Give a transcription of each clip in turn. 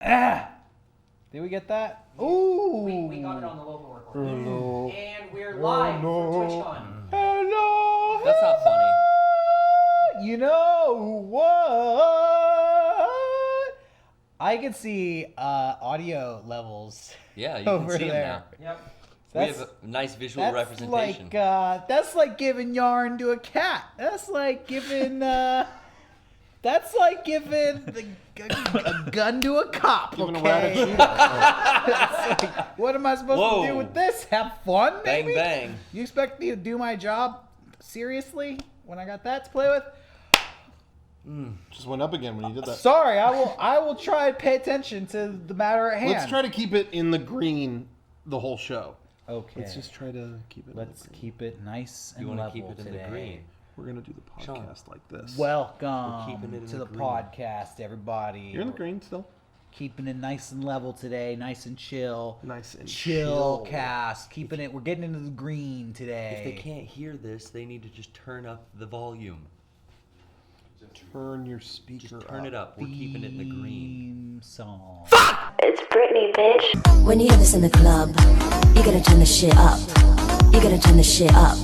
Did we get that? Ooh. We got it on the local recorder. Hello. And we're live for TwitchCon. Hello. That's not funny. You know what? I can see audio levels. Yeah, you can over see there. them now. Yep. We have a nice visual representation. That's like giving yarn to a cat. That's like giving a gun to a cop. Giving Okay? a rat a Like, what am I supposed to do with this? Have fun, maybe? Bang, bang. You expect me to do my job seriously when I got that to play with? Just went up again when you did that. Sorry, I will try to pay attention to the matter at hand. Let's try to keep it in the green the whole show. Okay. Let's just try to keep it. Let's keep it nice and You want level to keep it in today. the green. We're gonna do the podcast like this. Welcome keeping it in to the the green. podcast, everybody. You're in the green still. Keeping it nice and level today, nice and chill. Nice and chill cast. Keeping it. We're getting into the green today. If they can't hear this, they need to just turn up the volume. Turn your speaker. Just turn it up. We're keeping it in the green. Song. It's Britney, bitch. When you hear this in the club, you gotta turn the shit up. You gotta turn the shit up.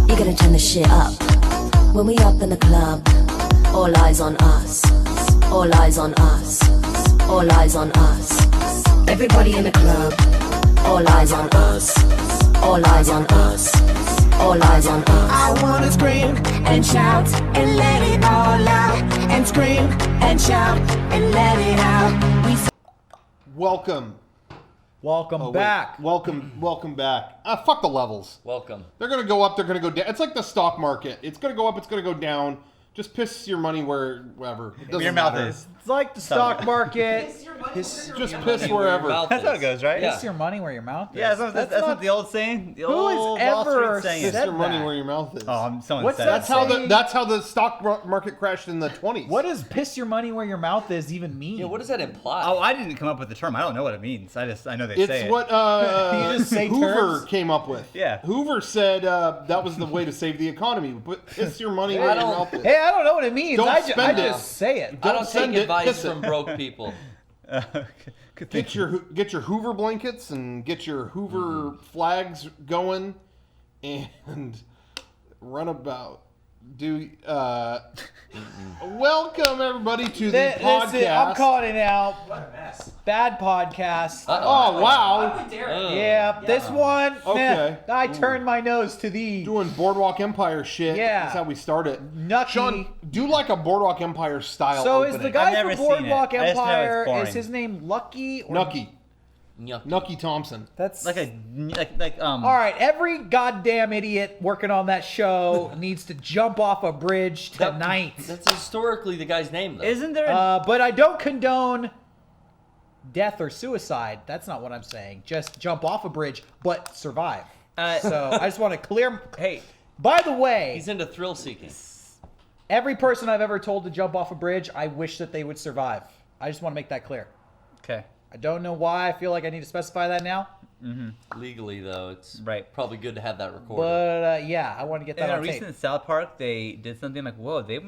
You gotta turn the shit up. When we up in the club, all eyes on us. All eyes on us. All eyes on us. Everybody in the club, all eyes on us. All eyes on us. All eyes on us. I wanna scream and shout and let it all out. And scream and shout and let it out. Welcome. Welcome back. Welcome back. Fuck the levels. Welcome. They're gonna go up. They're gonna go down. It's like the stock market. It's gonna go up. It's gonna go down. Just piss your money wherever. It doesn't Your mouth matter. is. It's like the stock market. Just piss wherever. That's how it goes, right? Piss your money where your mouth is. Yeah, that's not what the old saying. The Who old has Wall ever Street saying. Piss said your money that? where your mouth is. Someone What's said that that. That's how the stock market crashed in the 20s. What does piss your money where your mouth is even mean? Yeah, what does that imply? Oh, I didn't come up with the term. I don't know what it means. I know they say It's it. what You just say Hoover terms? came up with. Yeah. Hoover said that was the way to save the economy. Put piss your money where your mouth is. Hey, I don't know what it means. Don't I spend it. just say it. I don't send take it, advice piss it. from broke people. Get your Hoover blankets and get your Hoover flags going, and run about. Welcome everybody to the podcast. I'm calling it out. What a mess. Bad podcast. Oh wow, Derrick. Yeah, this one. Okay. Meh, I turned my nose to thee. doing Boardwalk Empire shit. Yeah. That's how we started. Nucky. Sean, do like a Boardwalk Empire style. So opening. is the I've guy never from seen it. Boardwalk I just know it's Empire? boring. Is his name Lucky? Or Nucky Thompson? That's like All right, every goddamn idiot working on that show needs to jump off a bridge tonight. That's historically the guy's name, though. Isn't there? But I don't condone death or suicide. That's not what I'm saying. Just jump off a bridge, but survive. So I just want to clear. Hey, by the way, He's into thrill seeking. every person I've ever told to jump off a bridge, I wish that they would survive. I just want to make that clear. okay. I don't know why I feel like I need to specify that now, Legally, though, it's Right. probably good to have that recorded. but yeah, I want to get that In a on tape. recent South Park, they did something like, whoa, they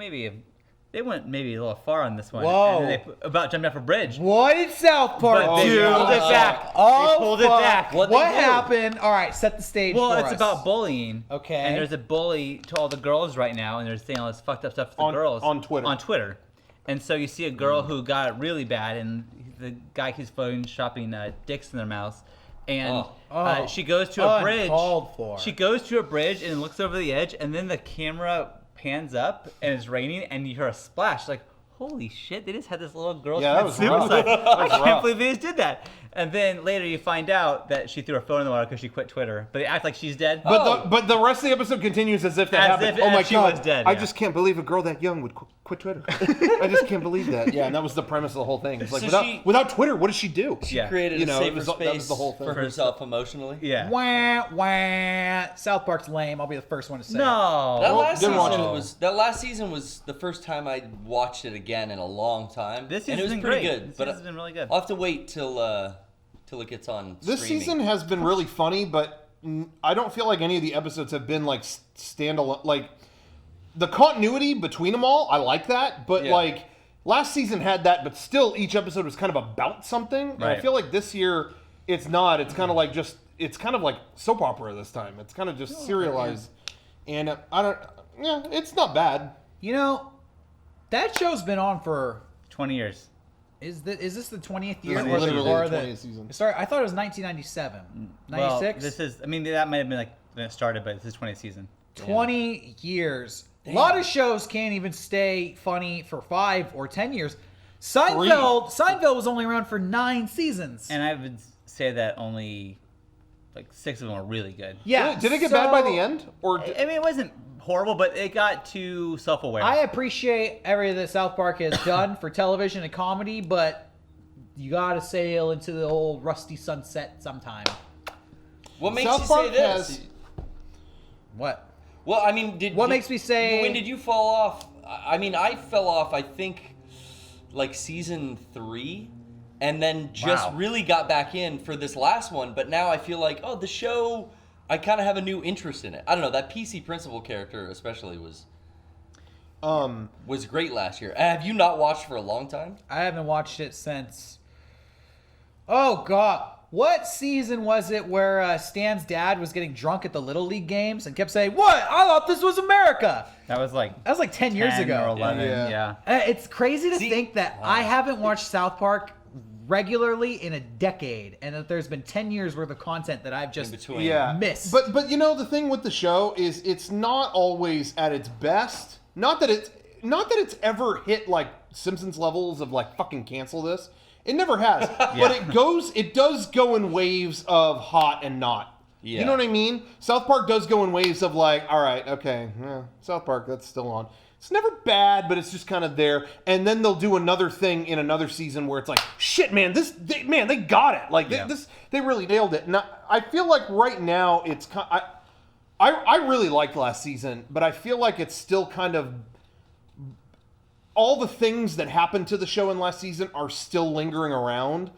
went maybe a little far on this one. Whoa. And then about jumping off a bridge. What did South Park But they do? pulled it back. Oh, They pulled it fuck. back. What What'd they do? happened? All right, set the stage Well, for it's us. about bullying. Okay. And there's a bully to all the girls right now, and they're saying all this fucked up stuff to the On- girls on Twitter. On Twitter, and so you see a girl who got it really bad, and the guy keeps photoshopping dicks in their mouths, and Oh. she goes to a bridge. Uncalled for. She goes to a bridge and looks over the edge, and then the camera pans up, and it's raining, and you hear a splash. Like, holy shit! They just had this little girl Yeah, that commit was rough. suicide. That I was can't rough. believe they just did that. And then later you find out that she threw her phone in the water because she quit Twitter. But they act like she's dead. But the rest of the episode continues as if that As happened. if- Oh my as she god! was dead, I yeah. just can't believe a girl that young would quit Twitter. I just can't believe that. Yeah, and that was the premise of the whole thing. It's like So without Twitter, what does she do? She Yeah. created You know, a it safer was- that was space the whole thing. for herself emotionally. yeah. Wah, wah. South Park's lame. I'll be the first one to say it. No. That Well, last didn't watch season it. was the first time I watched it again in a long time. This and it was season's been pretty great. good. This But season's been really good. I'll have to wait till it gets on. This streaming. season has been really funny, but I don't feel like any of the episodes have been like standalone. Like the continuity between them all, I like that. But Yeah. like last season had that, but still each episode was kind of about something. And I Right. feel like this year it's not. It's kind of like it's kind of like soap opera this time. It's kind of just serialized. And it's not bad. You know, that show's been on for 20 years. is this the 20th year? This is or literally or the 20th season. Sorry, I thought it was 1997. Well, 96? this is. I mean, that might have been like when it started, but this is 20th season. 20 years. A lot of shows can't even stay funny for 5 or 10 years. Seinfeld was only around for 9 seasons. And I would say that only like 6 of them are really good. Yeah. Did it get bad by the end? Or I mean, it wasn't horrible, but it got too self-aware. I appreciate everything that South Park has done for television and comedy, but you gotta sail into the old rusty sunset sometime. What makes South you Park say this? has- What? Well, I mean, makes me say- when did you fall off? I mean, I fell off. I think like season 3, and then just Wow. really got back in for this last one. But now I feel like, the show. I kind of have a new interest in it. I don't know. That PC principal character especially was great last year. Have you not watched for a long time? I haven't watched it since. Oh God! What season was it where Stan's dad was getting drunk at the Little League games and kept saying, "What? I thought this was America." that was like 10 years 10 ago. or 11. Yeah. Yeah. It's crazy to See- think that I haven't watched South Park regularly in a decade, and that there's been 10 years worth of content that I've In just between. Yeah, missed. But you know the thing with the show is it's not always at its best. Not that it's ever hit like Simpsons levels of like fucking cancel this. It never has. But it does go in waves of hot and not. Yeah. You know what I mean? South Park does go in waves of like, all right, okay, South Park, that's still on. It's never bad, but it's just kind of there. And then they'll do another thing in another season where it's like, shit, man, they got it. Like they really nailed it. And I feel like right now it's I really liked last season, but I feel like it's still kind of all the things that happened to the show in last season are still lingering around,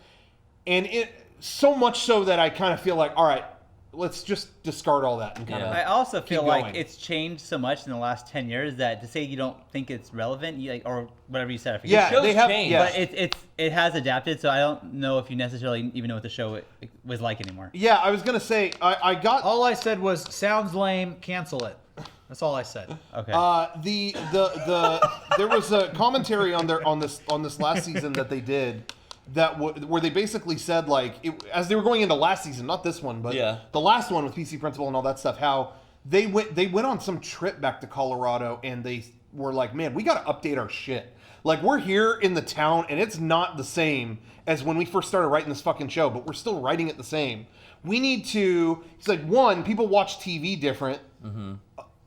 and it so much so that I kind of feel like, all right, let's just discard all that and kind Yeah. I also feel Keep like going. it's changed so much in the last 10 years that to say you don't think it's relevant, or whatever you said, I forget. Yeah, show's they have. changed. Yeah, But it has adapted, so I don't know if you necessarily even know what the show was like anymore. yeah. I was gonna say I got all I said was, sounds lame, cancel it. That's all I said. Okay. the there was a commentary on this last season that they did where they basically said like as they were going into last season, not this one, but Yeah. the last one with PC Principal and all that stuff, how they went on some trip back to Colorado and they were like, man, we got to update our shit. Like we're here in the town and it's not the same as when we first started writing this fucking show, but we're still writing it the same. We need to. It's like one, people watch TV different.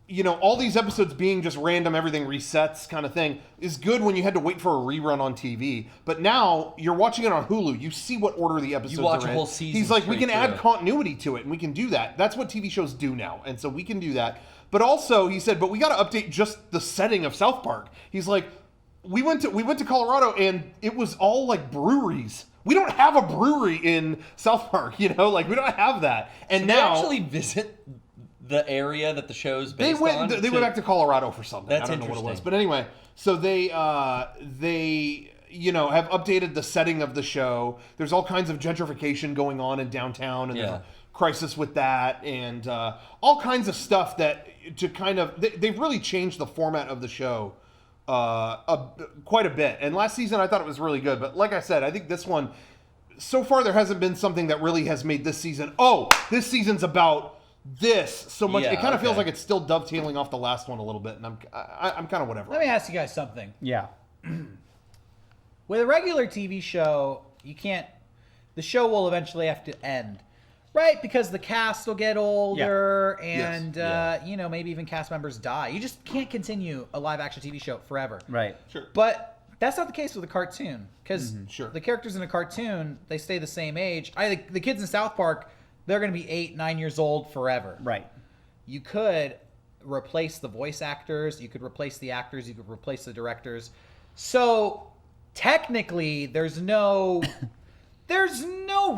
You know, all these episodes being just random, everything resets kind of thing is good when you had to wait for a rerun on TV. But now you're watching it on Hulu. You see what order the episodes watch are a in. whole season He's like, we can straight add through. continuity to it, and we can do that. That's what TV shows do now, and so we can do that. But also, he said, but we got to update just the setting of South Park. He's like, we went to Colorado, and it was all like breweries. We don't have a brewery in South Park, you know, like we don't have that. And Did now they actually visit the area that the show's they based went. on? They went back to Colorado for something. That's I don't know what it was, interesting. but anyway, so they you know have updated the setting of the show. There's all kinds of gentrification going on in downtown, and there's Yeah. a crisis with that, and all kinds of stuff that to kind of they've really changed the format of the show quite a bit. And last season I thought it was really good, but like I said, I think this one so far there hasn't been something that really has made this season. Oh, this season's about this so much. Yeah, It kind of feels okay. like it's still dovetailing off the last one a little bit, and I'm kind of whatever. Let me ask you guys something. yeah. With a regular TV show, the show will eventually have to end, right? Because the cast will get older and, you know, maybe even cast members die. You just can't continue a live action TV show forever. Right. Sure. But that's not the case with a cartoon, because Sure. the characters in a cartoon, they stay the same age. I think the kids in South Park, they're going to be 8, 9 years old forever. Right. You could replace the voice actors, you could replace the actors, you could replace the directors. So technically, there's no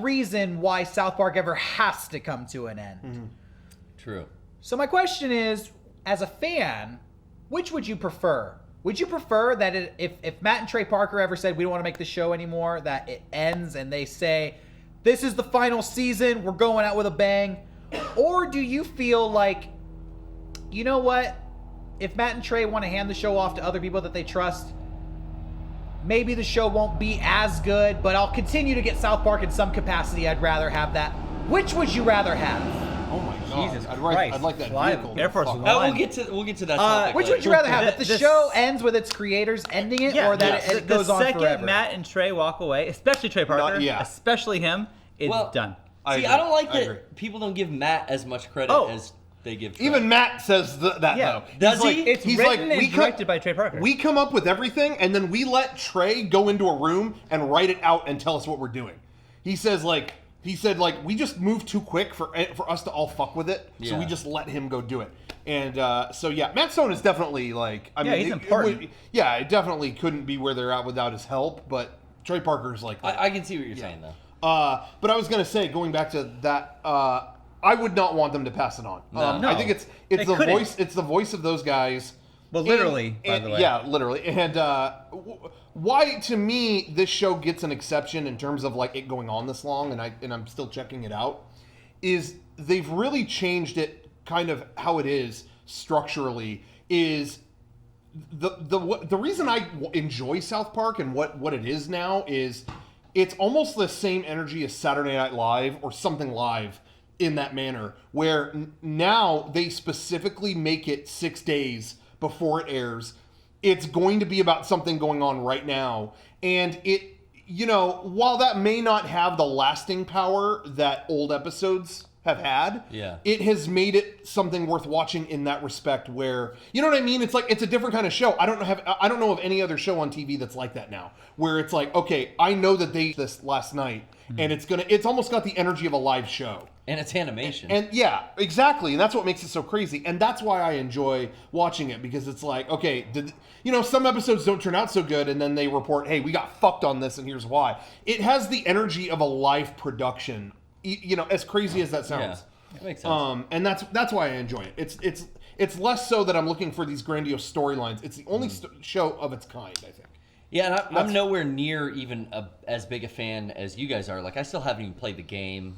reason why South Park ever has to come to an end. True. So my question is, as a fan, which would you prefer? would you prefer that if Matt and Trey Parker ever said we don't want to make the show anymore, that it ends and they say this is the final season, we're going out with a bang? Or do you feel like, you know what, if Matt and Trey want to hand the show off to other people that they trust, maybe the show won't be as good, but I'll continue to get South Park in some capacity. I'd rather have that. Which would you rather have? Oh my God! Jesus I'd Christ. like that Fly- vehicle. Air Force Fuck One. off. We'll get to that topic. Which later. would you rather have? That the This- show ends with its creators ending it, or that it goes the on second forever? Matt and Trey walk away, especially Trey Parker, especially him, it's Well, done. See, agree. I don't like I that agree. people don't give Matt as much credit Oh. as they give Trey. Even Matt says that Yeah. though. Does He's he? like, It's he's written like, and directed by Trey Parker. We come up with everything, and then we let Trey go into a room and write it out and tell us what we're doing. He said we just moved too quick for us to all fuck with it, so we Yeah. just let him go do it. And so yeah, Matt Stone is definitely like, I mean, he's important. It definitely couldn't be where they're at without his help. But Trey Parker's like, I can see what you're saying though. but I was gonna say, going back to that, I would not want them to pass it on. No. I think it's They the couldn't. voice. It's the voice of those guys. Well, literally, by the way. Yeah, literally. And why, to me, this show gets an exception in terms of like it going on this long, and I'm still checking it out, is they've really changed it, kind of how it is structurally. Is the reason I enjoy South Park and what it is now is it's almost the same energy as Saturday Night Live or something live in that manner, where now they specifically make it 6 days before it airs. It's going to be about something going on right now. And it, while that may not have the lasting power that old episodes have had, it has made it something worth watching in that respect where, you know what I mean? It's like, it's a different kind of show. I don't know of any other show on TV that's like that now, where it's like, okay, I know that they did this last night, and it's almost got the energy of a live show. And it's animation. And yeah, exactly. And that's what makes it so crazy. And that's why I enjoy watching it, because it's like, okay, some episodes don't turn out so good, and then they report, hey, we got fucked on this, and here's why. It has the energy of a live production, as crazy as that sounds. Yeah, that makes sense. And that's why I enjoy it. It's less so that I'm looking for these grandiose storylines. It's the only show of its kind, I think. Yeah, and I'm nowhere near even as big a fan as you guys are. Like, I still haven't even played the game.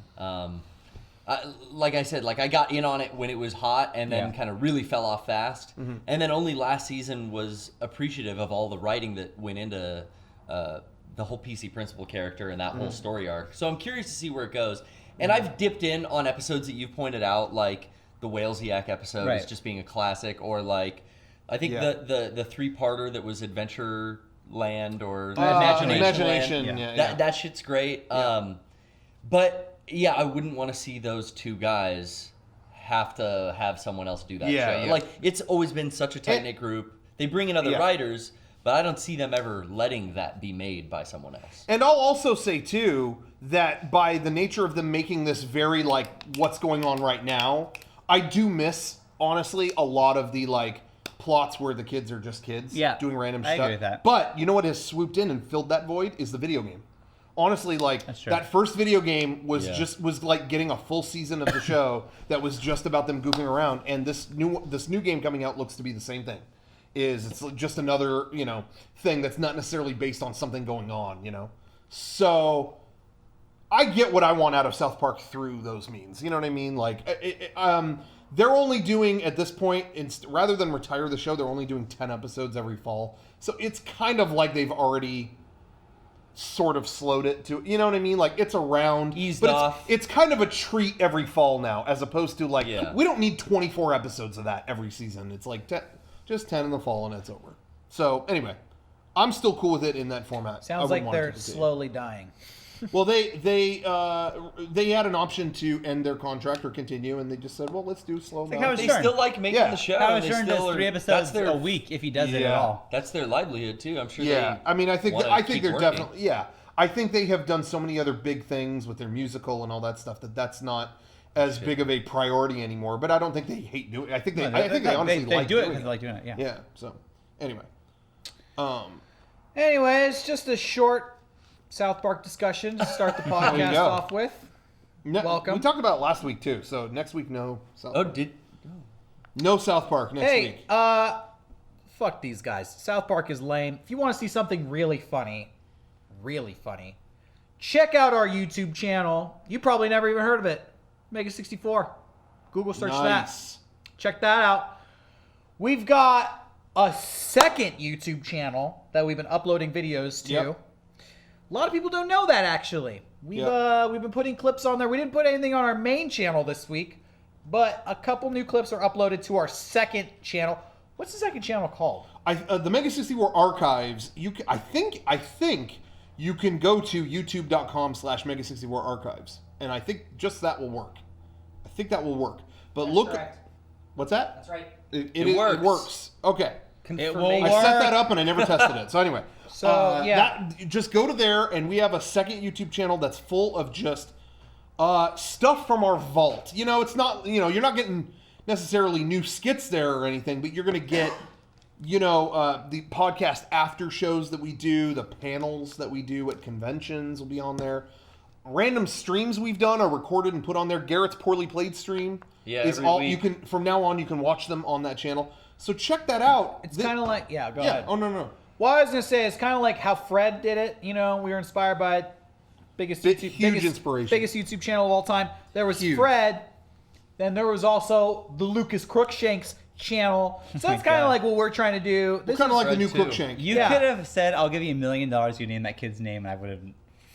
Like I said, I got in on it when it was hot, and then kind of really fell off fast. Mm-hmm. And then only last season was appreciative of all the writing that went into the whole PC principal character and that whole story arc. So I'm curious to see where it goes. And I've dipped in on episodes that you've pointed out, like the Whalesiak episode is just being a classic, or like I think the 3-parter that was Adventureland or Imagination. Land. Yeah. That shit's great. Yeah. But yeah, I wouldn't want to see those two guys have to have someone else do that show. Yeah. Like, it's always been such a tight-knit group. They bring in other writers, but I don't see them ever letting that be made by someone else. And I'll also say, too, that by the nature of them making this very, what's going on right now, I do miss, honestly, a lot of the, plots where the kids are just kids doing random stuff. I agree with that. But you know what has swooped in and filled that void is the video game. Honestly, that first video game was was like getting a full season of the show that was just about them goofing around, and this new game coming out looks to be the same thing. It's just another thing that's not necessarily based on something going on, So I get what I want out of South Park through those means. You know what I mean? They're only doing at this point, rather than retire the show, they're only doing 10 episodes every fall. So it's kind of like they've already sort of slowed it to, you know what I mean? It's around, eased but off. It's kind of a treat every fall now, as opposed to we don't need 24 episodes of that every season. It's just 10 in the fall and it's over. So anyway, I'm still cool with it in that format. Sounds like they're slowly dying. Well, they had an option to end their contract or continue, and they just said, well, let's do slow like now. Howard They Stern. still like making the show. Howard and they Stern still does 3 that's episodes their, a week if he does it at all. That's their livelihood too. I'm sure. I mean, I think they're working. definitely I think they have done so many other big things with their musical and all that stuff that's not as big of a priority anymore. But I don't think they hate doing it. I think they honestly they like do it doing because they like doing it. Yeah. Yeah. So anyway, Anyways, just a short South Park discussion to start the podcast go. off with. Welcome. We talked about it last week too. So next week, no South Park. Oh, No South Park next week. fuck these guys. South Park is lame. If you want to see something really funny, check out our YouTube channel. You probably never even heard of it. MEGA64. Google search Nice. that. Check that out. We've got a second YouTube channel that we've been uploading videos to. Yep. A lot of people don't know that, actually. We've been putting clips on there. We didn't put anything on our main channel this week, but a couple new clips are uploaded to our second channel. What's the second channel called? The MEGA64 archives. I think you can go to youtube.com/MEGA64 archives, and I think just that will work. I think that will work. But That's look, correct. what's that? That's right. It works. It works. Okay. It will Confirmation. I set work. that up and I never tested it. So anyway, just go to there, and we have a second YouTube channel that's full of just stuff from our vault. You know, it's not, you're not getting necessarily new skits there or anything, but you're going to get, the podcast after shows that we do, the panels that we do at conventions will be on there. Random streams we've done are recorded and put on there. Garrett's Poorly Played stream is every all week. you can. From now on, you can watch them on that channel. So check that out. It's kind of like, go ahead. Oh no. Well, I was going to say, it's kind of like how Fred did it. We were inspired by biggest YouTube channel of all time. There was Huge. Fred, then there was also the Lucas Crookshanks channel. So that's kind of God. like what we're trying to do. We're kind of like the Fred new too. Crookshank. You Yeah. could have said, "I'll give you $1 million. You name that kid's name," and I would have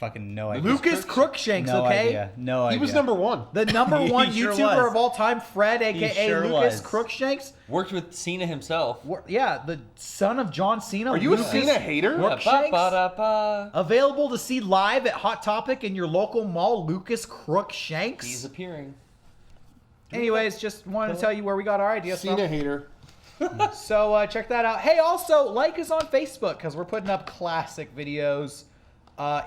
fucking no idea. Lucas Crookshanks, no okay? idea. No idea. He was number one. The number one He sure YouTuber was. of all time, Fred, a.k.a. sure Lucas was. Crookshanks. Worked with Cena himself. Yeah, the son of John Cena. Are you Lucas a Cena hater? Yeah, Crookshanks. ba-ba-da-ba. Available to see live at Hot Topic in your local mall, Lucas Crookshanks. He's appearing. Anyways, just wanted to tell you where we got our ideas from. Cena hater. So check that out. Hey, also like us on Facebook because we're putting up classic videos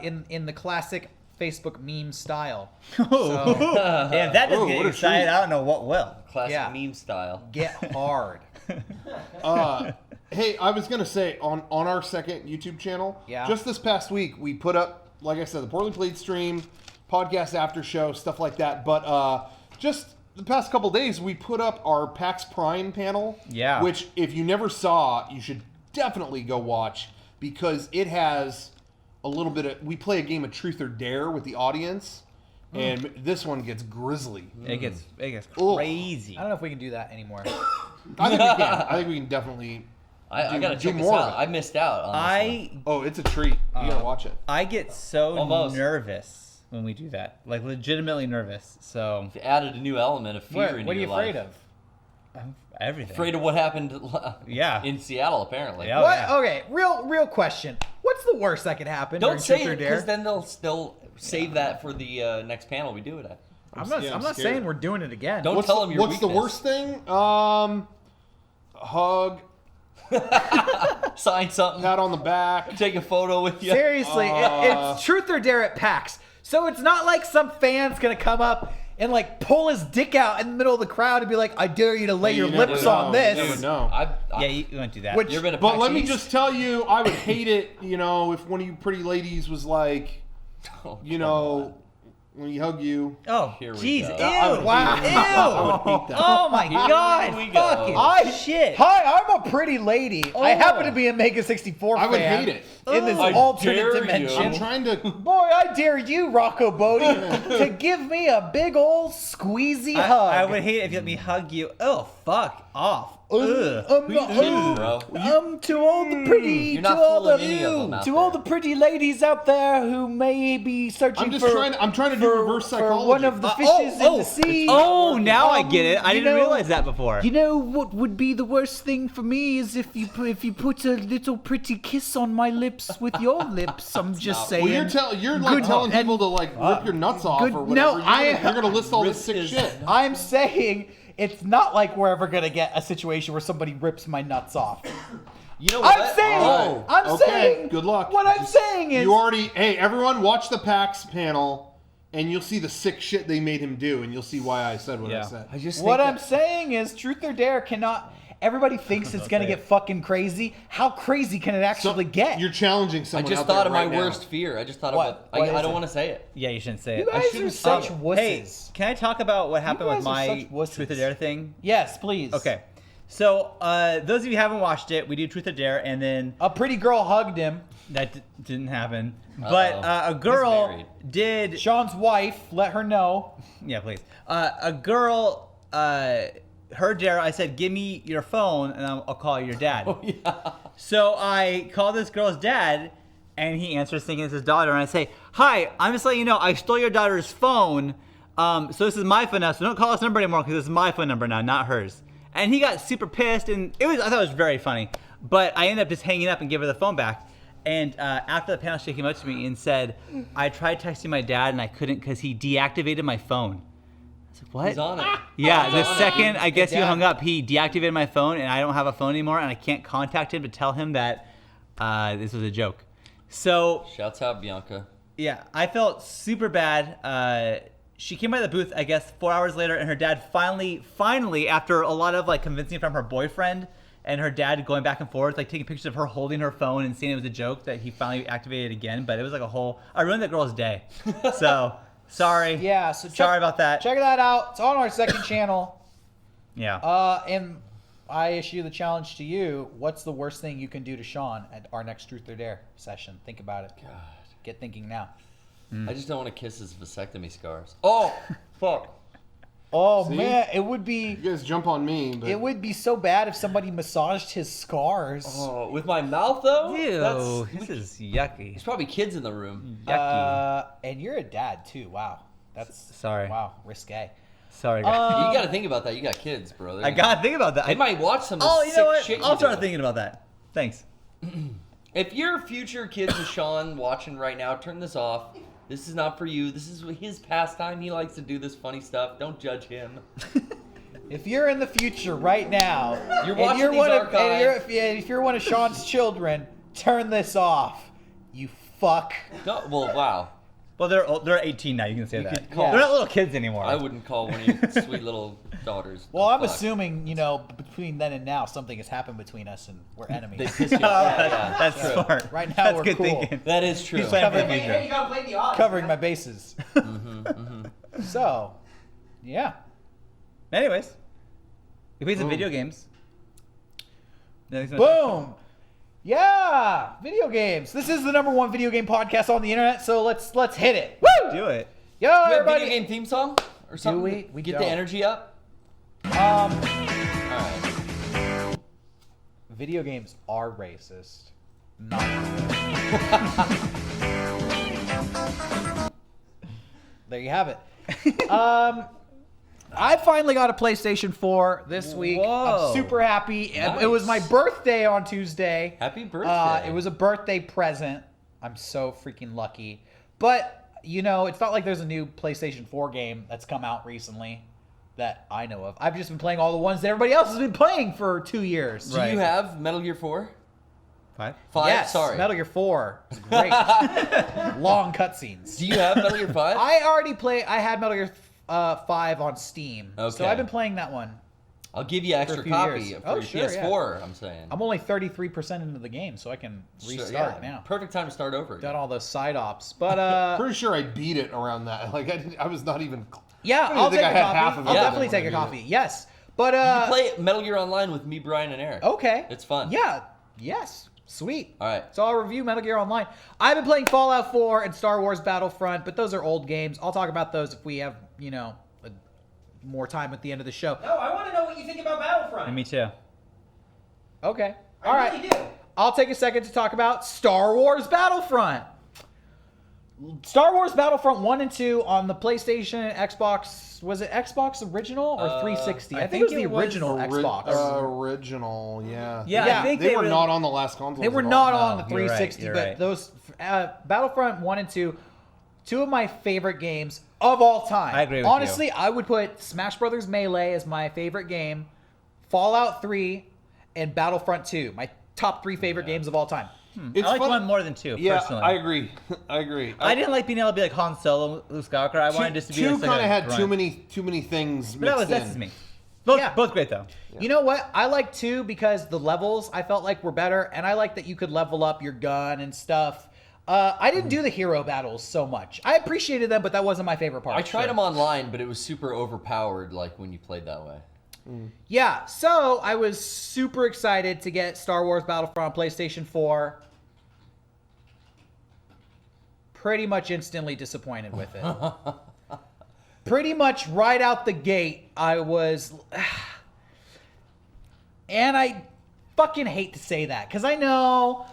in the classic Facebook meme style. If that doesn't Oh, get what you a excited, treat. I don't know what will. Classic Yeah. meme style. Get hard. Hey, I was gonna say on our second YouTube channel. Yeah. Just this past week, we put up, like I said, the Poorly Played stream, podcast after show, stuff like that. But just the past couple days, we put up our PAX Prime panel. Yeah. Which, if you never saw, you should definitely go watch because it has a little bit of. We play a game of Truth or Dare with the audience, and this one gets grisly. It gets Ugh. crazy. I don't know if we can do that anymore. I think we can. I think we can definitely. I gotta do check this more of out. it. I missed out on this one. Oh, it's a treat. You gotta watch it. I get so Almost. nervous when we do that, like legitimately nervous. So It added a new element of fear into What are you your afraid life. of? everything. Afraid of what happened Yeah. in Seattle, apparently. Yeah. Oh, What? yeah. Okay, real question. What's the worst that could happen? Don't during say Truth or it, Dare? because then they'll still save that for the next panel we do it at. I'm not I'm scared. saying we're doing it again. Don't tell them your What's the weakness. worst thing? Hug, Sign something. pat on the back. Take a photo with you. Seriously, it's Truth or Dare at PAX. So it's not like some fan's gonna come up and like pull his dick out in the middle of the crowd and be like, "I dare you to lay your You never lips know. on You this." never know. Yeah, you won't do that. Which- You've been a But PAX let me East? just tell you, I would hate it, if one of you pretty ladies was like, Oh, when you hug you. oh, Here we jeez, go. ew, I would Wow. hate it. I would hate that. Oh my Here God, we go. fucking shit. Hi, I'm a pretty lady. I happen to be a MEGA64 fan. I would hate it. In this I alternate dare you. dimension. I'm trying to. Boy, I dare you, Rocco Bodie, to give me a big old squeezy hug. I would hate it if you let me hug you. Oh, fuck off. Ugh. bro. To all the pretty, You're not to all fooling any of them the, out to all there. the pretty ladies out there who may be searching I'm just for. I'm trying to do reverse for psychology. one of the fishes in the sea. Oh, now I get it. I you didn't know- realize that before. You know what would be the worst thing for me is if you put a little pretty kiss on my lips with your lips. I'm just saying. Well, you're like Good- telling and- people to like rip your nuts off good- or whatever. no, You're gonna list all this Rip sick his- shit. I'm saying it's not like we're ever gonna get a situation where somebody rips my nuts off. You know what? I'm saying. Oh, I'm okay, saying. good luck. What I'm saying is. Hey, everyone, watch the PAX panel, and you'll see the sick shit they made him do, and you'll see why I said what I Yeah. said. I just What think I'm that- saying is, Truth or Dare cannot. Everybody thinks it's gonna get fucking crazy. How crazy can it actually get? You're challenging I someone. just out thought there of my right now. worst fear. I just thought What? of it. What I is don't it? want to say it. Yeah, you shouldn't say You it. guys are shouldn't such say it. wusses. Hey, can I talk about what happened with guys are my such wusses. Truth or Dare thing? Yes, please. Okay. So, those of you who haven't watched it, we do Truth or Dare, and then A pretty girl hugged him. that didn't happen. Uh-oh. But a He's girl married. did. Sean's wife let her know. Yeah, please. A girl, her dare, I said, give me your phone, and I'll call your dad. Oh, yeah. So I call this girl's dad, and he answers thinking it's his daughter, and I say, hi, I'm just letting you know, I stole your daughter's phone, so this is my phone now, so don't call this number anymore, because this is my phone number now, not hers. And he got super pissed, and I thought it was very funny, but I ended up just hanging up and giving her the phone back. And after the panel, she came up to me and said, I tried texting my dad, and I couldn't because he deactivated my phone. I was like, what? He's on it. Yeah, the He's on it. second I guess Good you dad. hung up, he deactivated my phone, and I don't have a phone anymore, and I can't contact him to tell him that this was a joke. So Shouts out Bianca. yeah, I felt super bad. She came by the booth, I guess, 4 hours later, and her dad finally, after a lot of like convincing from her boyfriend and her dad going back and forth, like taking pictures of her holding her phone and saying it was a joke, that he finally activated again. But it was like I ruined that girl's day. So sorry. Yeah, so sorry about that. Check that out. It's on our second channel. Yeah. And I issue the challenge to you. What's the worst thing you can do to Sean at our next Truth or Dare session? Think about it. God. Get thinking now. I just don't want to kiss his vasectomy scars. Oh, fuck. Oh See? man, it would You be guys jump on me, but so bad if somebody massaged his scars. Oh, with my mouth though? Ew, this is yucky. There's probably kids in the room. Yucky. And you're a dad too. Wow, that's Sorry. Wow, risque. Sorry, guys. You got to think about that. You got kids, bro. They're I gonna- gotta think about that. They might watch some of the Oh, you sick know what? shit I'll you start do. thinking about that. Thanks. If your future kids with Sean watching right now, turn this off. This is not for you. This is his pastime. He likes to do this funny stuff. Don't judge him. If you're in the future right now, You're and watching you're these one of, archives. if you're one of Sean's children, turn this off. You fuck. Well, wow. Well, they're 18 now. You can say that. could call- They're not little kids anymore. I wouldn't call one of your sweet little daughters. Well, I'm fuck. assuming between then and now something has happened between us and we're enemies. They piss you Oh, off. Yeah, that's true. smart. Right now that's we're good cool. thinking. That is true. He's playing for the Hey, future. you gotta play the odds. Covering my man. bases. So, yeah. Anyways, we played some video games. Boom. Yeah, video games. This is the #1 video game podcast on the internet, so let's hit it. Woo! Do it. Yo, Do we have a everybody. video game theme song or something? we? We get don't. the energy up. Um, All right. video games are racist. Not there you have it. I finally got a PlayStation 4 this week. Whoa. I'm super happy. Nice. It was my birthday on Tuesday. Happy birthday. It was a birthday present. I'm so freaking lucky. But, it's not like there's a new PlayStation 4 game that's come out recently that I know of. I've just been playing all the ones that everybody else has been playing for 2 years. Do you have Metal Gear 4? 5? 5? Yes, Sorry. Metal Gear 4. It's great. Long cutscenes. Do you have Metal Gear 5? I had Metal Gear 5 on Steam. So Okay. I've been playing that one. I'll give you an extra few copy years. for Oh, your sure, PS4, I'm saying. I'm only 33% into the game, so I can Sure, restart yeah. now. Perfect time to start over Done again. all those side ops. But, pretty sure I beat it around that. Like I was not even. yeah, I don't I'll even think take I a had half copy. of I'll it definitely when take I a beat copy. it. Yes. But, You play Metal Gear Online with me, Brian, and Eric. okay. It's fun. Yeah. Yes. Sweet. All right. So I'll review Metal Gear Online. I've been playing Fallout 4 and Star Wars Battlefront, but those are old games. I'll talk about those if we have, more time at the end of the show. No, I want to know what you think about Battlefront. Me too. Okay. I All right. really do. I'll take a second to talk about Star Wars Battlefront. Star Wars Battlefront 1 and 2 on the PlayStation, Xbox. Was it Xbox original or 360? I think it was the original Xbox. Original, yeah. Yeah, Yeah, I think They were not on the last console. They were not on the No, you're right, 360, you're but right. those Battlefront 1 and 2, two of my favorite games of all time. I agree with Honestly, you. I would put Smash Brothers Melee as my favorite game, Fallout 3, and Battlefront 2, my top 3 favorite games of all time. It's I like fun- one more than 2, Yeah, personally. I agree. I agree. I didn't like being able to be like Han Solo, Luke Skywalker. I wanted just to be two like kind a of had grunt. too many things But mixed that's in. just me. Both, Yeah. both great though. You know what? I like 2 because the levels I felt like were better, and I like that you could level up your gun and stuff. I didn't do the hero battles so much. I appreciated them, but that wasn't my favorite part. I tried them online, but it was super overpowered, like when you played that way. Yeah, so I was super excited to get Star Wars Battlefront on PlayStation 4. Pretty much instantly disappointed with it. Pretty much right out the gate, I was... And I fucking hate to say that, because I know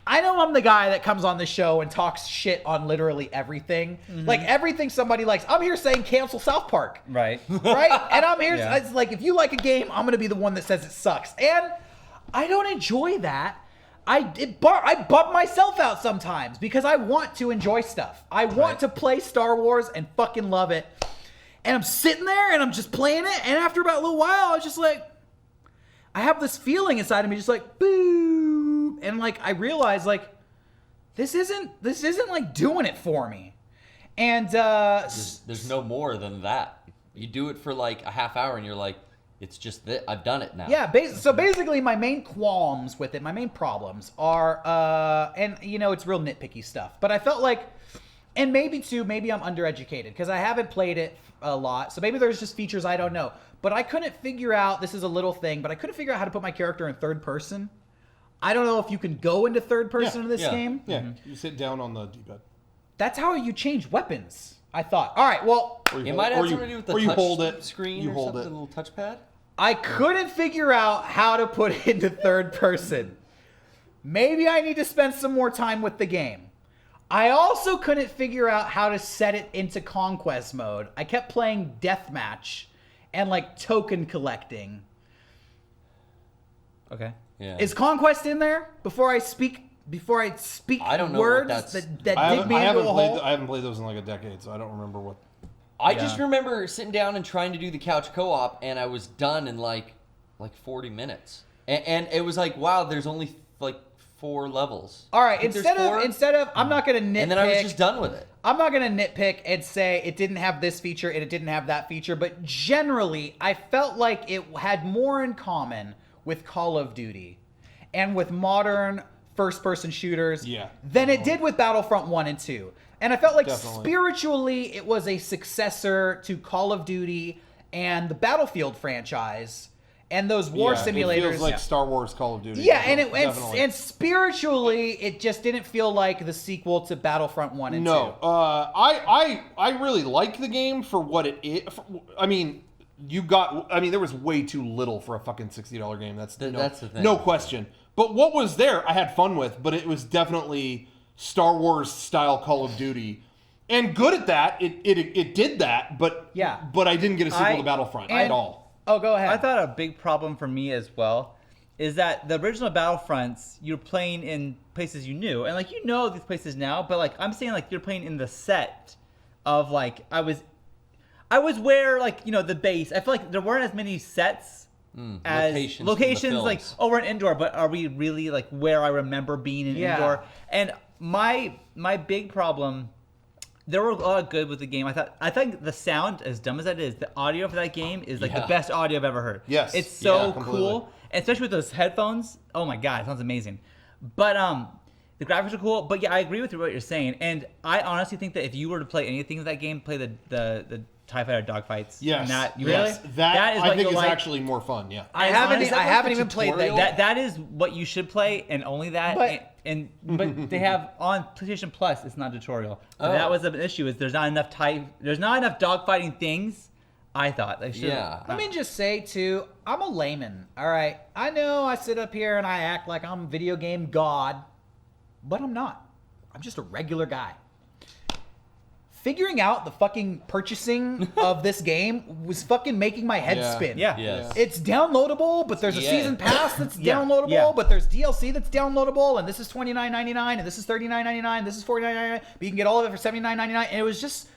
I'm the guy that comes on the show and talks shit on literally everything. Like, everything somebody likes. I'm here saying cancel South Park. Right. Right? And I'm here, Yeah. it's like, if you like a game, I'm going to be the one that says it sucks. And I don't enjoy that. I bump myself out sometimes because I want to enjoy stuff. I want to play Star Wars and fucking love it. And I'm sitting there and I'm just playing it. And after about a little while, I was just like, I have this feeling inside of me just like, boo. And like, I realized like, this isn't like doing it for me. And There's no more than that. You do it for like a half hour and you're like, it's just that I've done it now. yeah, so basically my main qualms with it, my main problems are, and you know, it's real nitpicky stuff, but I felt like, and maybe I'm undereducated because I haven't played it a lot. So maybe there's just features I don't know, but I couldn't figure out, this is a little thing, but I couldn't figure out how to put my character in third person. I don't know if you can go into third person in this game. Yeah, you sit down on the D-pad. That's how you change weapons, I thought. All right, well, It might have something to do with the you touch hold it, screen you or hold something, it. a little touchpad. I couldn't figure out how to put it into third person. Maybe I need to spend some more time with the game. I also couldn't figure out how to set it into conquest mode. I kept playing deathmatch and like token collecting. Okay. Yeah. Is conquest in there before I speak I don't know words what that's- that I dig me haven't into a hole? I haven't played those in like a decade, so I don't remember what. I just remember sitting down and trying to do the couch co-op, and I was done in like 40 minutes. And it was like, wow, there's only like 4 levels. All right, I think there's instead 4. of I'm not gonna nitpick. And then I was just done with it. I'm not going to nitpick and say it didn't have this feature and it didn't have that feature, but generally, I felt like it had more in common with Call of Duty and with modern first-person shooters than it did with Battlefront 1 and 2. And I felt like spiritually, it was a successor to Call of Duty and the Battlefield franchise and those war simulators. It feels like Star Wars Call of Duty. Yeah, and definitely. and spiritually, it just didn't feel like the sequel to Battlefront 1 and 2. No, I really like the game for what it is. I mean, there was way too little for a fucking $60 game. That's the thing. No question. But what was there, I had fun with. But it was definitely Star Wars style Call of Duty, and good at that. It did that, but but I didn't get a sequel to Battlefront at all. Oh, go ahead. I thought a big problem for me as well is that the original Battlefronts, you're playing in places you knew. And, like, you know these places now, but, like, I'm saying, like, you're playing in the set of, like, I was where, like, you know, the base. I feel like there weren't as many sets as locations like, oh, we're in indoor, but are we really, like, where I remember being in indoor? And my big problem... There were a lot of good with the game. I think the sound, as dumb as that is, the audio for that game is like the best audio I've ever heard. Yes. It's so cool. And especially with those headphones. Oh my god, it sounds amazing. But the graphics are cool. But yeah, I agree with what you're saying. And I honestly think that if you were to play anything in that game, play the TIE Fighter dogfights. Yes. That is I what think you'll is like. actually more fun. Yeah. I haven't even played that. That is what you should play, and only that. But they have on PlayStation Plus. It's not a tutorial. But that was an issue. Is there's not enough dogfighting things. I thought they should. Yeah. Let me just say too, I'm a layman. All right, I know I sit up here and I act like I'm a video game god, but I'm not. I'm just a regular guy. Figuring out the fucking purchasing of this game was fucking making my head spin. Yeah. Yes. It's downloadable, but there's a season pass that's downloadable, Yeah. but there's DLC that's downloadable, and this is $29.99, and this is $39.99, this is $49.99, but you can get all of it for $79.99, and it was just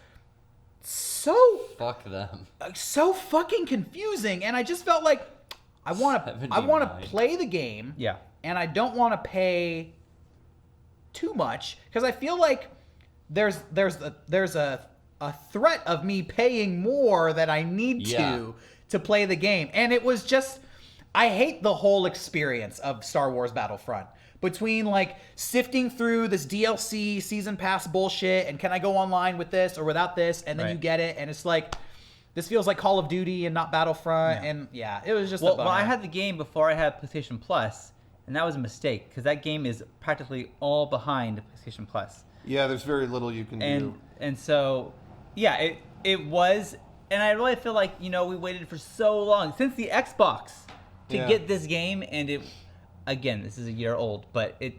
so Fuck them. so fucking confusing, and I just felt like I want to play the game, and I don't want to pay too much because I feel like there's a threat of me paying more that I need to play the game. And it was just, I hate the whole experience of Star Wars Battlefront. Between like sifting through this DLC season pass bullshit and can I go online with this or without this, and then you get it, and it's like, This feels like Call of Duty and not Battlefront, Yeah. and it was just a Well, bummer. I had the game before I had PlayStation Plus, and that was a mistake because that game is practically all behind PlayStation Plus. Yeah, there's very little you can do. And so, yeah, it was, and I really feel like we waited for so long since the Xbox to get this game, and it. Again, this is a year old, but it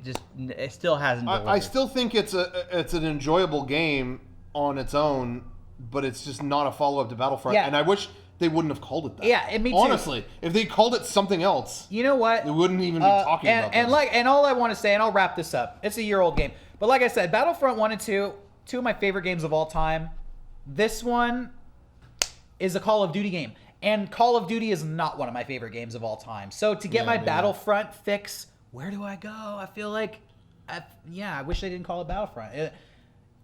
still hasn't delivered. I still think it's an enjoyable game on its own, but it's just not a follow-up to Battlefront. Yeah. And I wish they wouldn't have called it that. Yeah, and me too. Honestly, if they called it something else, You know what? we wouldn't even be talking about this. And all I want to say, and I'll wrap this up. It's a year-old game, but like I said, Battlefront 1 and 2, two of my favorite games of all time. This one is a Call of Duty game, and Call of Duty is not one of my favorite games of all time. So to get my Battlefront fix, where do I go? I feel like, I wish they didn't call it Battlefront.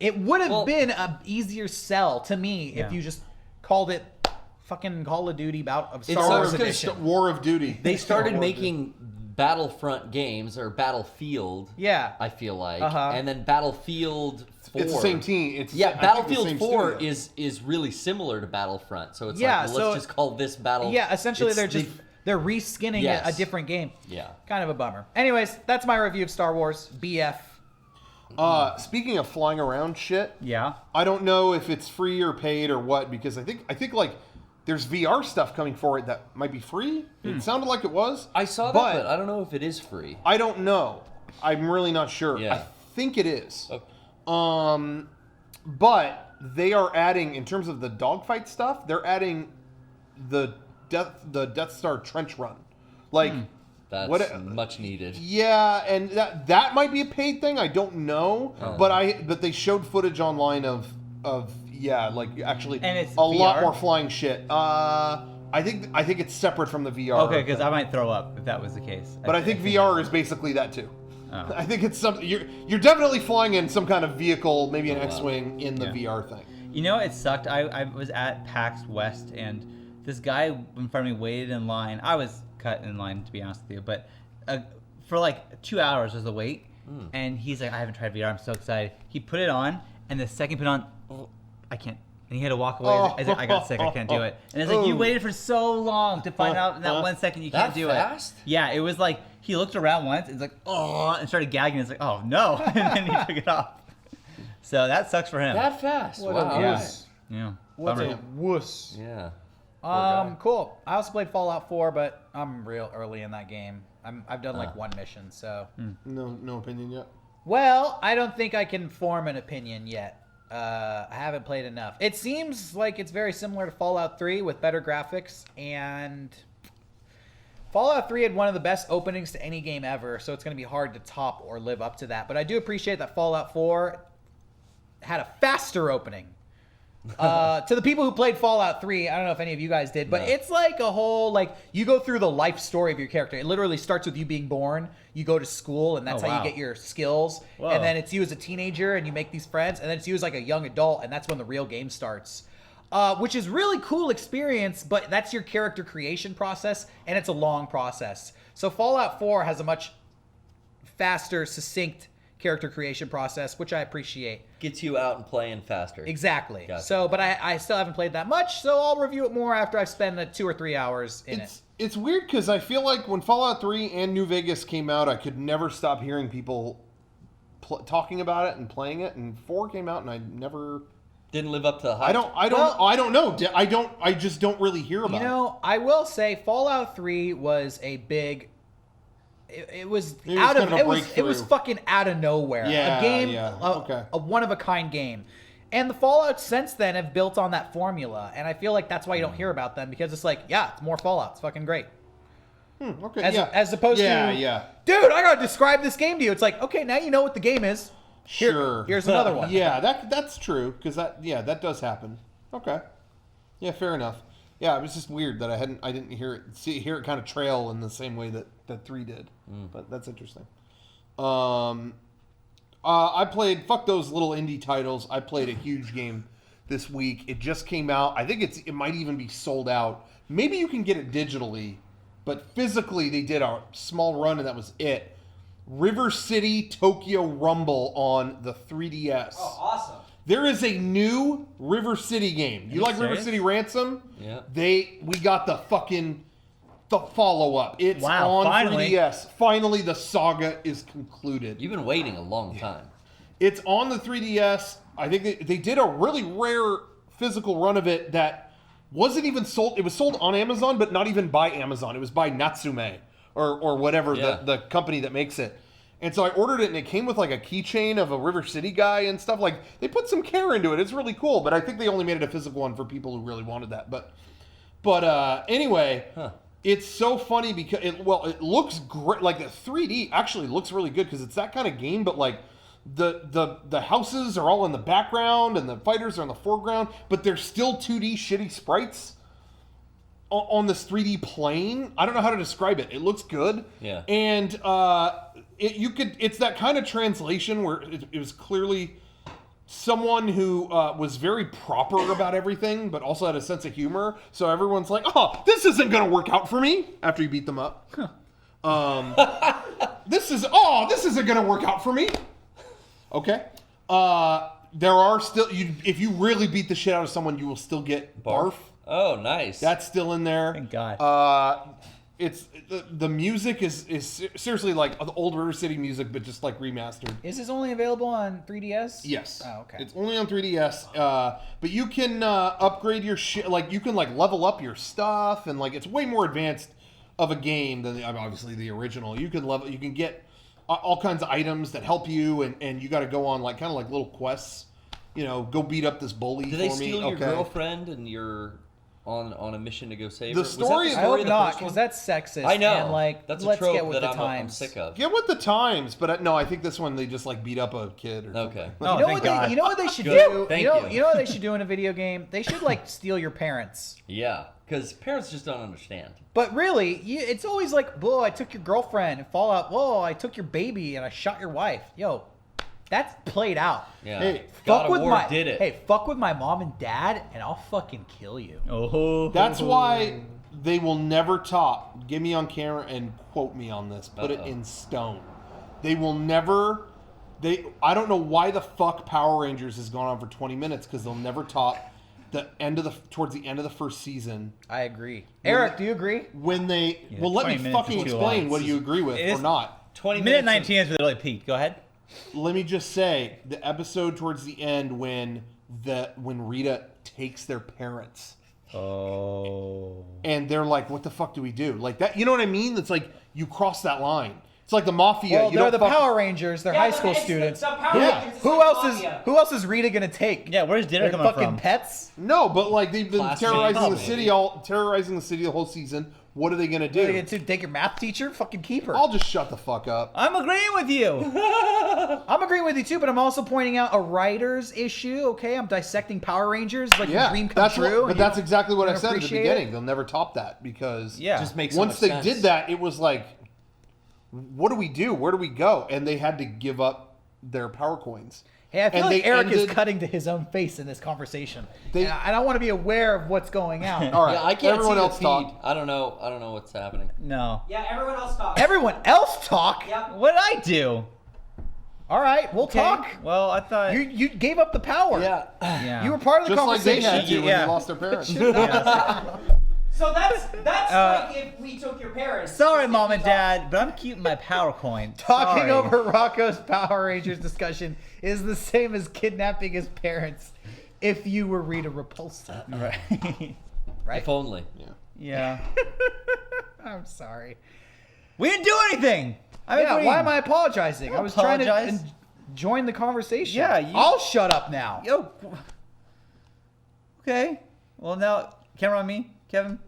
It would have been an easier sell to me if you just called it fucking Call of Duty Star Wars Edition. War of Duty. They started making Battlefront games or Battlefield. Yeah. I feel like, Uh-huh. and then Battlefield 4. It's the same team. I think the Battlefield same 4 studio. is really similar to Battlefront. So it's let's so just call this Battle. Yeah, essentially It's they're reskinning Yes. a different game. Yeah. Kind of a bummer. Anyways, that's my review of Star Wars BF. Speaking of flying around shit, Yeah. I don't know if it's free or paid or what, because I think like there's VR stuff coming for it that might be free. It sounded like it was. I saw that, but I don't know if it is free. I don't know. I'm really not sure. Yeah. I think it is. Okay. But they are adding, in terms of the dogfight stuff, they're adding the Death Star trench run. Like That's much needed. yeah, and that might be a paid thing. I don't know, but they showed footage online of like actually And it's a lot VR? more flying shit. I think it's separate from the VR. Okay, because thing. I might throw up if that was the case. But I think VR is basically that too. I think it's something you're definitely flying in some kind of vehicle, maybe an X-wing in the VR thing. It sucked. I was at PAX West, and this guy in front of me waited in line. I was cut in line, to be honest with you, but for like 2 hours was the wait. And he's like, I haven't tried VR. I'm so excited. He put it on, and the second he put it on, I can't. And he had to walk away. He's like, I got sick. I can't do it. And it's like, you waited for so long to find out in that 1 second you can't do fast? it. Yeah, it was like he looked around once. It's like, and started gagging. It's like, oh no, and then he took it off. So that sucks for him. That fast? Wow. Yeah. What's Bummer. a wuss? Yeah. Cool. I also played Fallout 4, but I'm real early in that game. I've done like one mission, so. No opinion yet. Well, I don't think I can form an opinion yet. I haven't played enough. It seems like it's very similar to Fallout 3 with better graphics, and Fallout 3 had one of the best openings to any game ever, so it's going to be hard to top or live up to that. But I do appreciate that Fallout 4 had a faster opening. To the people who played Fallout 3, I don't know if any of you guys did, but it's like a whole, like, you go through the life story of your character. It literally starts with you being born. You go to school, and that's how you get your skills. Whoa. And then it's you as a teenager, and you make these friends. And then it's you as like a young adult, and that's when the real game starts. Which is really cool experience, but that's your character creation process, and it's a long process. So Fallout 4 has a much faster, succinct character creation process, which I appreciate. Gets you out and playing faster. Exactly. Gotcha. So, but I still haven't played that much, so I'll review it more after I've spent 2 or 3 hours in it. It's weird because I feel like when Fallout 3 and New Vegas came out, I could never stop hearing people talking about it and playing it, and 4 came out and I never Didn't live up to the hype. I don't know. I just don't really hear about it. You know, I will say Fallout 3 was a big. It was out of it was fucking out of nowhere. Yeah, a game, okay. a one of a kind game, and the Fallout since then have built on that formula, and I feel like that's why you don't hear about them, because it's like, yeah, it's more Fallout. It's fucking great. Okay, As opposed to, dude, I gotta describe this game to you. It's like, okay, now you know what the game is. Sure. Here's another one. Yeah, that's true, because that does happen. Okay. Yeah, fair enough. Yeah, it was just weird that I didn't hear it kind of trail in the same way that 3 did. But that's interesting. I played, fuck those little indie titles. I played a huge game this week. It just came out. I think it might even be sold out. Maybe you can get it digitally, but physically they did a small run and that was it. River City Tokyo Rumble on the 3DS. Oh, awesome. There is a new River City game. You like River serious? City Ransom? Yeah. We got the follow-up. It's on finally. 3DS. Finally, the saga is concluded. You've been waiting a long time. It's on the 3DS. I think they did a really rare physical run of it that wasn't even sold. It was sold on Amazon, but not even by Amazon. It was by Natsume or whatever, the company that makes it. And so I ordered it, and it came with like a keychain of a River City guy and stuff. Like, they put some care into it. It's really cool, but I think they only made it a physical one for people who really wanted that. But anyway, it's so funny because it looks great. Like, the 3D actually looks really good because it's that kind of game, but like the houses are all in the background and the fighters are in the foreground, but they're still 2D shitty sprites on this 3D plane. I don't know how to describe it. It looks good. Yeah. And it's that kind of translation where it was clearly someone who was very proper about everything, but also had a sense of humor. So everyone's like, "Oh, this isn't going to work out for me." After you beat them up, this isn't going to work out for me. Okay. There are still if you really beat the shit out of someone, you will still get barf. Oh, nice. That's still in there. Thank God. It's the music is seriously like the old River City music, but just like remastered. Is this only available on 3DS? Yes. Oh, okay. It's only on 3DS, but you can upgrade your shit. Like, you can like level up your stuff, and like it's way more advanced of a game than obviously the original. You can get all kinds of items that help you, and you got to go on like kind of like little quests. You know, go beat up this bully. Did they for me. steal your Okay. girlfriend and you're on a mission to go save The her? Was that story- the I story hope of the not, first because one? that's sexist. I know. And like, That's a let's trope get with that the I'm times. sick of. Get with the times, but no, I think this one they just like beat up a kid or something. Okay. Oh, You know, thank God. you know what they should Good. do? Thank you know you. what they should do in a video game? They should like steal your parents. Yeah, because parents just don't understand. But really, it's always like, whoa, I took your girlfriend. And Fallout, whoa, I took your baby and I shot your wife. Yo, that's played out. Yeah. Hey, God Fuck of with War my did it. Hey, fuck with my mom and dad, and I'll fucking kill you. Oh, That's why they will never top. Get me on camera and quote me on this. Put it in stone. They will never. I don't know why the fuck Power Rangers has gone on for 20 minutes, because they'll never top towards the end of the first season. I agree. Eric, do you agree? When they let 20 me minutes fucking is too explain long. what you agree with It or is- not. 20 minute minutes. 19 is where they really peaked. Go ahead. Let me just say the episode towards the end when Rita takes their parents. Oh. And they're like, what the fuck do we do? Like that, you know what I mean? It's like you cross that line. It's like the mafia. Well, you they're don't the fuck- Power Rangers. They're Yeah, high but school it's students. the Power Yeah. Rangers is Who like else mafia. is Rita gonna take? Yeah, where's dinner They're coming fucking from? pets. No, but like they've been Classmate. terrorizing Oh, the city maybe. terrorizing the city the whole season. What are they gonna do? They're gonna take your math teacher. Fucking keep her. I'll just shut the fuck up. I'm agreeing with you. I'm agreeing with you too, but I'm also pointing out a writer's issue. Okay, I'm dissecting Power Rangers like your Yeah, dream come that's true. but and that's you exactly what I don't said at the appreciate beginning. it? They'll never top that because Yeah. Just makes so once much they sense. did that, it was like, what do we do? Where do we go? And they had to give up their power coins. Hey, I feel And like they Eric is ended- cutting to his own face in this conversation, They- and I want to be aware of what's going on. All right, Yeah, I can't everyone see else the talk. feed. I don't know what's happening. No. Yeah, everyone else talk. Everyone else talk. Yep. What did I do? All right, we'll talk. Well, I thought. You gave up the power. yeah. You were part of the Just like they conversation. had to when Yeah. they lost their parents. So that's like if we took your parents. Sorry, Just Mom if and we thought- Dad, but I'm keeping my power coin. Talking Sorry. over Rocco's Power Rangers discussion is the same as kidnapping his parents if you were Rita Repulsa. Right. Right? If only. Yeah. I'm sorry. We didn't do anything. Yeah, why am I apologizing? Don't I was trying apologize. to join the conversation. Yeah, I'll shut up now. Yo. Okay. Well, now, camera on me, Kevin.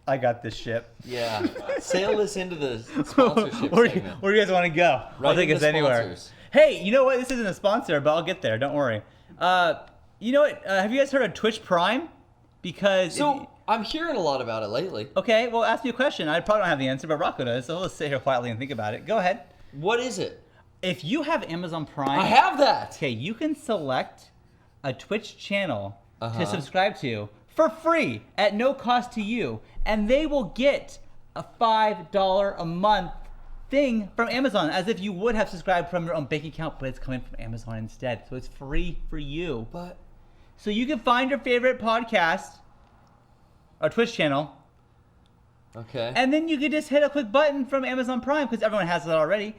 I got this ship. Yeah. Sail this into the sponsorship where, segment. where do you guys want to go? Right I'll take into us anywhere. sponsors. Hey, you know what? This isn't a sponsor, but I'll get there. Don't worry. You know what? Have you guys heard of Twitch Prime? Because So I'm hearing a lot about it lately. okay, well, ask me a question. I probably don't have the answer, but Rocco does. So let's sit here quietly and think about it. Go ahead. What is it? If you have Amazon Prime, I have that. Okay, you can select a Twitch channel Uh-huh. to subscribe to for free at no cost to you, and they will get a $5 a month thing from Amazon, as if you would have subscribed from your own bank account, but it's coming from Amazon instead. So it's free for you. But So you can find your favorite podcast or Twitch channel, okay. and then you can just hit a quick button from Amazon Prime, because everyone has it already,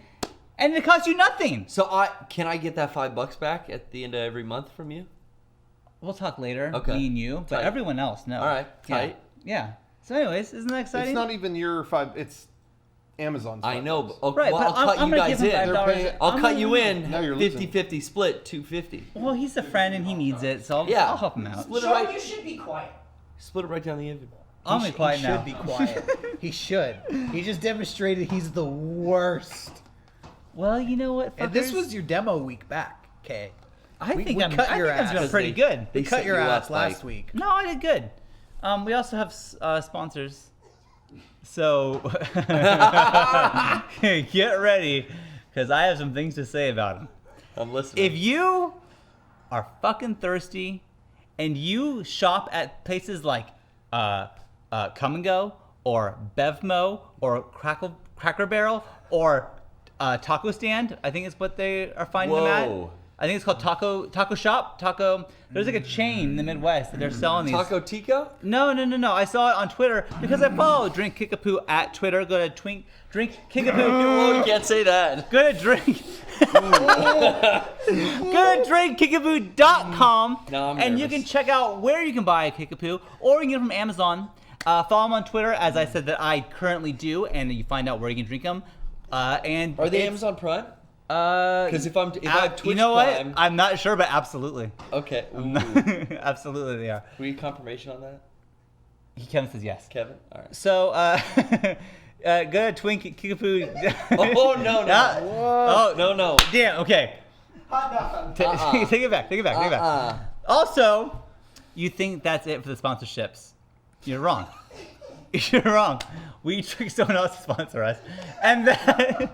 and it costs you nothing. So can I get that $5 back at the end of every month from you? We'll talk later, Okay. me and you, but Tight. everyone else, no. All right, tight. Yeah. So anyways, isn't that exciting? It's not even your 5. It's Amazon's. I know, $5. but Right, well, but I'll cut I'm you gonna guys give him in. $5. They're paying- I'll cut you in. Now you're losing. 50-50 split, $250. Well, he's a friend and he needs it, so Yeah. I'll help him out. Split it Sean, right. you should be quiet. Split it right down the end. I'm He be quiet he now. should be quiet. He should. He just demonstrated he's the worst. Well, you know what, And this fuckers? was your demo week back, Kay. I we think cut I'm your doing ass. pretty good. We They cut set your you ass up, last like- week. No, I did good. We also have sponsors. So get ready, because I have some things to say about them. I'm listening. If you are fucking thirsty and you shop at places like Come and Go or Bevmo or Cracker Barrel or Taco Stand, I think is what they are finding them Whoa. at. I think it's called Taco Shop. There's like a chain in the Midwest that they're selling these. Taco Tico? No. I saw it on Twitter because I follow Drink Kickapoo at Twitter. Go to Drink Kickapoo. Oh, you can't say that. Go to drink. Go to drinkkickapoo.com No, I'm and you nervous. can check out where you can buy a Kickapoo, or you can get it from Amazon. Follow them on Twitter, as I said that I currently do, and you find out where you can drink them. And Are they it's- Amazon Prime? Because if I have Twitch you know Prime- what? I'm not sure, but absolutely, Okay. Ooh. absolutely they are. We need confirmation on that, Kevin says yes. Kevin? All right. So go to Twink Kickapoo. Oh, no. Oh No. damn. Okay. Hot dog. Take it back. Also, you think that's it for the sponsorships? You're wrong. You're wrong. We trick someone else to sponsor us, and then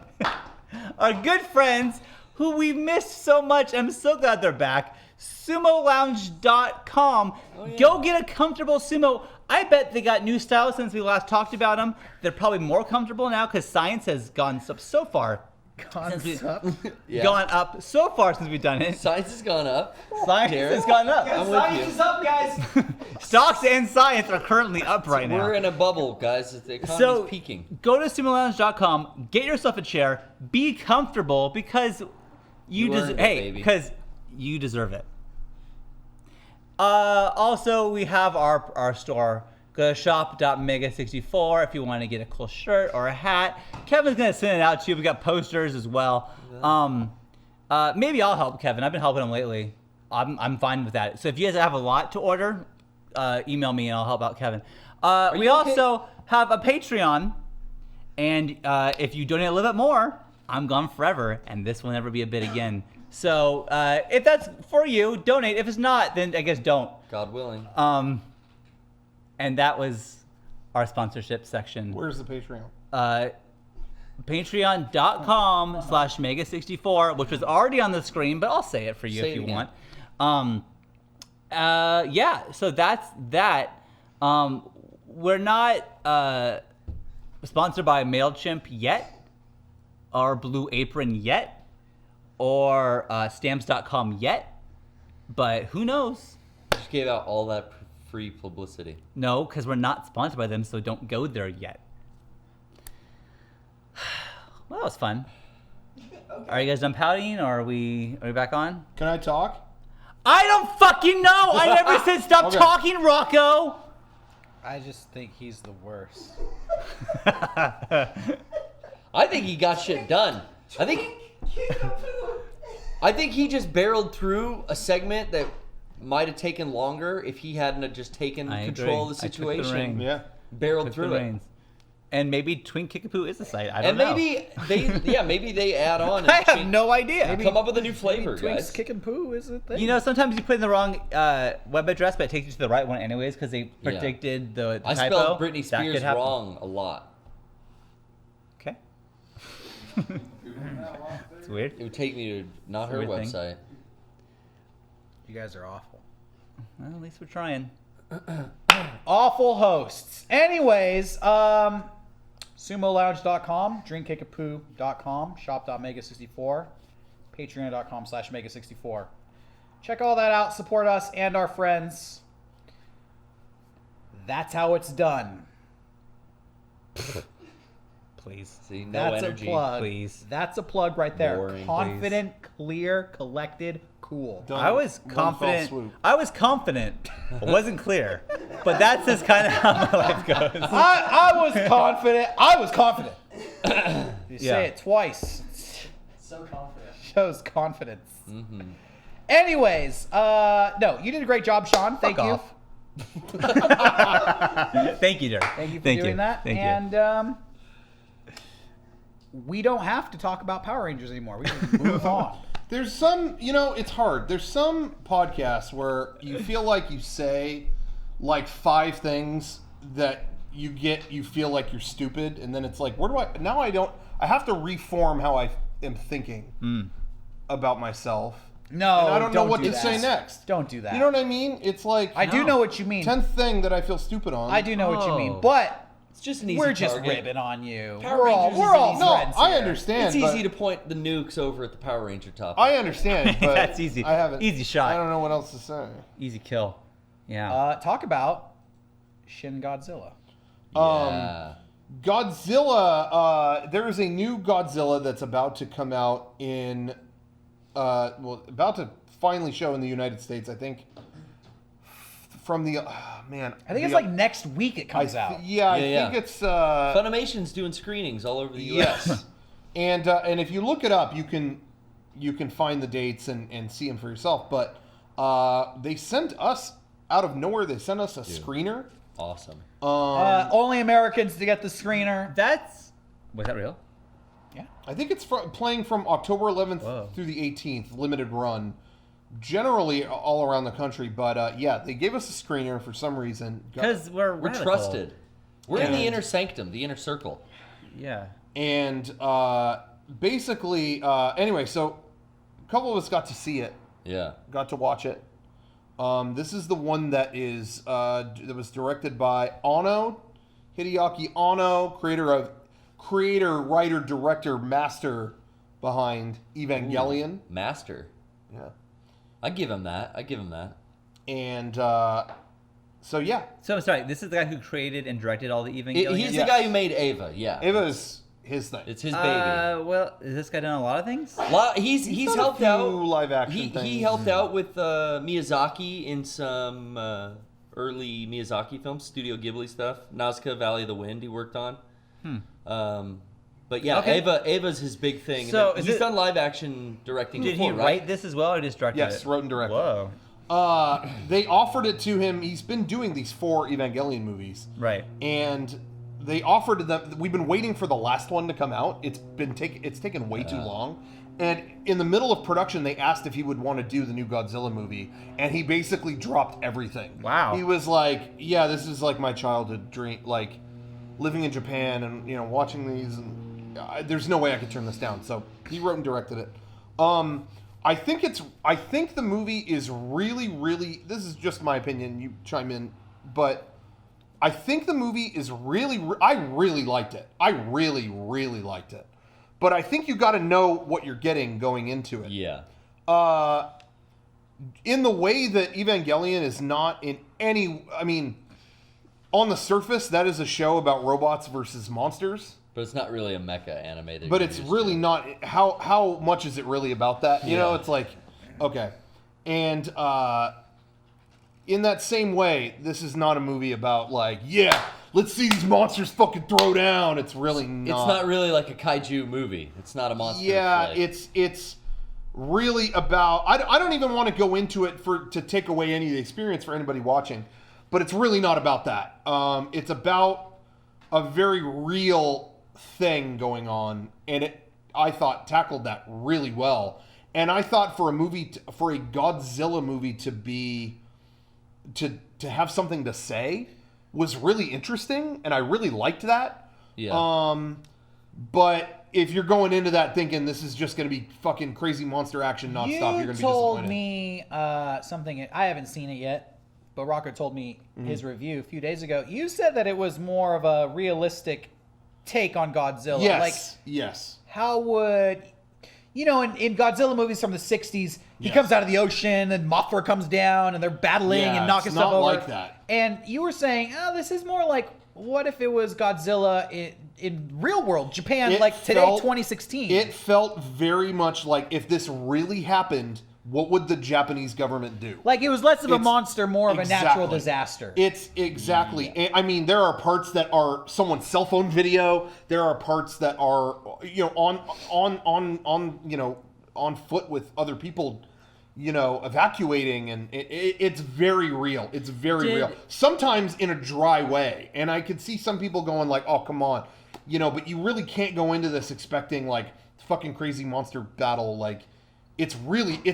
our good friends who we missed so much. I'm so glad they're back. SumoLounge.com. Go get a comfortable sumo. I bet they got new styles since we last talked about them. They're probably more comfortable now because science has gone up so far. Concept. Yeah. Gone up so far since we've done it. Science has gone up. Science Derrick. has gone up. I'm with Science you. is up, guys. Stocks and science are currently up right now. We're in a bubble, guys. The economy's So peaking. go to SumoLounge.com, get yourself a chair, be comfortable because You deserve. earned it, Hey, baby. because you deserve it. Also, we have our store. Go to shop.MEGA64 if you want to get a cool shirt or a hat. Kevin's gonna send it out to you. We got posters as well. Maybe I'll help Kevin. I've been helping him lately. I'm fine with that. So if you guys have a lot to order, email me and I'll help out Kevin. We you okay? also have a Patreon, and if you donate a little bit more, I'm gone forever, and this will never be a bit again. So if that's for you, donate. If it's not, then I guess don't. God willing. And that was our sponsorship section. Where's the Patreon? Patreon.com/MEGA64, which was already on the screen, but I'll say it for you Say if it you again. want. Yeah, so that's that. We're not sponsored by MailChimp yet, or Blue Apron yet, or Stamps.com yet, but who knows? Just gave out all that free publicity. No, because we're not sponsored by them, so don't go there yet. Well, that was fun. Are you guys done pouting, or are we back on? Can I talk? I don't fucking know! I never said stop Okay. talking, Rocco! I just think he's the worst. I think he got shit done. I think he just barreled through a segment that might have taken longer if he hadn't have just taken I control agree. of the I took the situation. reins. Yeah. Barreled Took the through it. reins. And maybe Twink Kickapoo is the site. I don't And know. maybe they add on and I have no idea. come up with a new flavor, Twink's guys. kick and poo is a thing. You know, sometimes you put in the wrong web address, but it takes you to the right one anyways because they Yeah. predicted the I typo. spelled Britney That Spears could happen. wrong a lot. Okay. It's weird. It would take me to not It's a her weird thing. website. You guys are awful. Well, at least we're trying. Awful hosts. Anyways, SumoLounge.com, drinkkickapoo.com, shop.mega64, patreon.com/mega64. Check all that out. Support us and our friends. That's how it's done. Please. See, no That's energy. a plug. Please. That's a plug right there. Boring, Confident, clear, collected, cool. Done. I was One fell confident. swoop. I was confident. It wasn't clear. But that's just kind of how my life goes. I was confident. I was confident. You Yeah. say it twice. So confident. Shows confidence. Anyways, no, you did a great job, Sean. Thank Fuck you. off. Thank you, Derek. Thank you for doing that. Thank you. And we don't have to talk about Power Rangers anymore. We can move on. There's some, it's hard. There's some podcasts where you feel like you say like 5 things that you feel like you're stupid, and then it's like, I have to reform how I am thinking about myself. No, And I don't know what do to say that. next. Don't do that. You know what I mean? It's like I do know what you mean. 10th thing that I feel stupid on. I do know what you Oh. mean, but It's just an easy we're just target. ribbing on you. Power we're all Rangers we're is all easy. No, friends I here. understand. It's easy but to point the nukes over at the Power Ranger topic. I understand, but That's easy. I haven't. Easy shot. I don't know what else to say. Easy kill. Yeah. Talk about Shin Godzilla. Yeah. Godzilla. There is a new Godzilla that's about to come out in, about to finally show in the United States. I think from the man. I think it's like next week it comes I out. Yeah, I Yeah, think it's. Funimation's doing screenings all over the U.S. Yes, and if you look it up, you can find the dates and see them for yourself. But they sent us out of nowhere. They sent us a screener. Awesome. Only Americans to get the screener. Was that real? Yeah. I think it's playing from October 11th Whoa. through the 18th, limited run, generally all around the country. But yeah, they gave us a screener for some reason. Because we're We're radical. trusted. We're in the And- inner sanctum, the inner circle. Yeah. And basically, anyway, so a couple of us got to see it, Yeah. got to watch it. This is the one that was directed by Hideaki Anno, creator, writer, director, master behind Evangelion. Master. Yeah. I give him that. And so yeah, So I'm sorry. This is the guy who created and directed all the Evangelion. He's Yes. the guy who made Ava. Yeah. Ava's his thing. It's his baby. Well, has this guy done a lot of things? He's done a helped few out. live action He things. helped out with Miyazaki in some early Miyazaki films, Studio Ghibli stuff. Nazca, Valley of the Wind. He worked on. But yeah, Okay. Ava's his big thing. So And is he's it- done live action directing Did before, he right? write this as well, or just directed it? Yes, wrote and directed. Whoa. They offered it to him. He's been doing these 4 Evangelion movies. Right. And they offered them. We've been waiting for the last one to come out. It's taken way too long. And in the middle of production, they asked if he would want to do the new Godzilla movie, and he basically dropped everything. Wow. He was like, "Yeah, this is like my childhood dream, like living in Japan and watching these, and there's no way I could turn this down." So he wrote and directed it. I think the movie is really, really. This is just my opinion. You chime in, but I think the movie is really. I really liked it. I really, really liked it. But I think you got to know what you're getting going into it. Yeah. In the way that Evangelion is not in any. I mean, on the surface, that is a show about robots versus monsters. But it's not really a mecha anime. that But you're it's used really to. not. How much is it really about that? You know, Yeah. it's like, okay. And in that same way, this is not a movie about like, yeah, let's see these monsters fucking throw down. It's really not. It's not really like a kaiju movie. It's not a monster. Yeah, flick. it's really about. I don't even want to go into it to take away any of the experience for anybody watching, but it's really not about that. It's about a very real thing going on, and I thought tackled that really well. And I thought for a Godzilla movie to have something to say was really interesting, and I really liked that. Yeah. But if you're going into that thinking this is just going to be fucking crazy monster action nonstop, you're going to be disappointed. You told me something. I haven't seen it yet, but Rocker told me his review a few days ago. You said that it was more of a realistic take on Godzilla. Yes. Like, yes. how would, in Godzilla movies from the 60s, he Yes. comes out of the ocean and Mothra comes down and they're battling Yeah, and knocking it's stuff not over. like that. And you were saying, this is more like, what if it was Godzilla in real world Japan, It like today, felt- 2016? It felt very much like if this really happened, what would the Japanese government do? Like it was less of a It's- monster, more of a natural exactly. disaster. It's exactly. I mean, there are parts that are someone's cell phone video. There are parts that are, on foot with other people, evacuating, and it's very real. It's very real. Sometimes in a dry way, and I could see some people going like, "Oh, come on," but you really can't go into this expecting like fucking crazy monster battle. Like, it's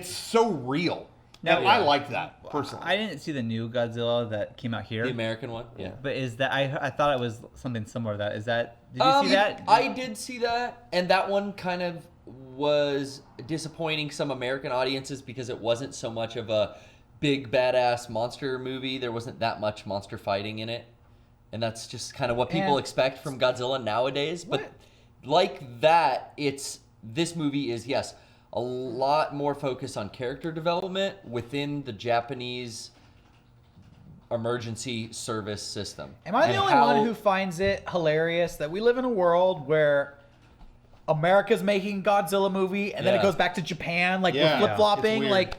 so real. Now, And I like that personally. I didn't see the new Godzilla that came out here. The American one, yeah. But is that I thought it was something similar to that. Is that did you see that? I did see that, and that one kind of was disappointing some American audiences because it wasn't so much of a big badass monster movie. There wasn't that much monster fighting in it, and that's just kind of what people And- expect from Godzilla nowadays. But like that, this movie is a lot more focus on character development within the Japanese emergency service system. Am I the And only how- one who finds it hilarious that we live in a world where America's making Godzilla movie and then it Yeah. goes back to Japan, like Yeah. we're flip flopping, It's weird. like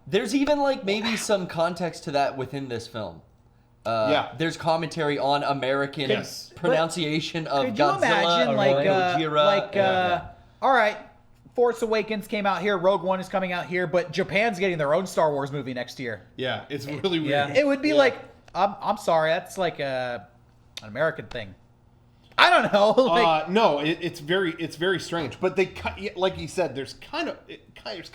There's even like maybe some context to that within this film. There's commentary on American Yes. pronunciation of could you Godzilla imagine or like Gojira. all right, Force Awakens came out here, Rogue One is coming out here, but Japan's getting their own Star Wars movie next year. Yeah, it's really weird. Yeah. It would be like, I'm sorry, that's like an American thing. I don't know. Like, No, it's very strange. But like you said, there's kind of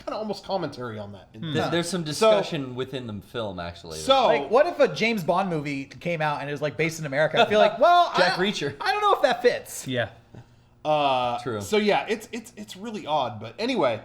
almost commentary on that. There's some discussion within the film actually. So like, what if a James Bond movie came out and it was like based in America? I feel like, well, Jack Reacher. I don't know if that fits. Yeah. True. So yeah, it's really odd. But anyway,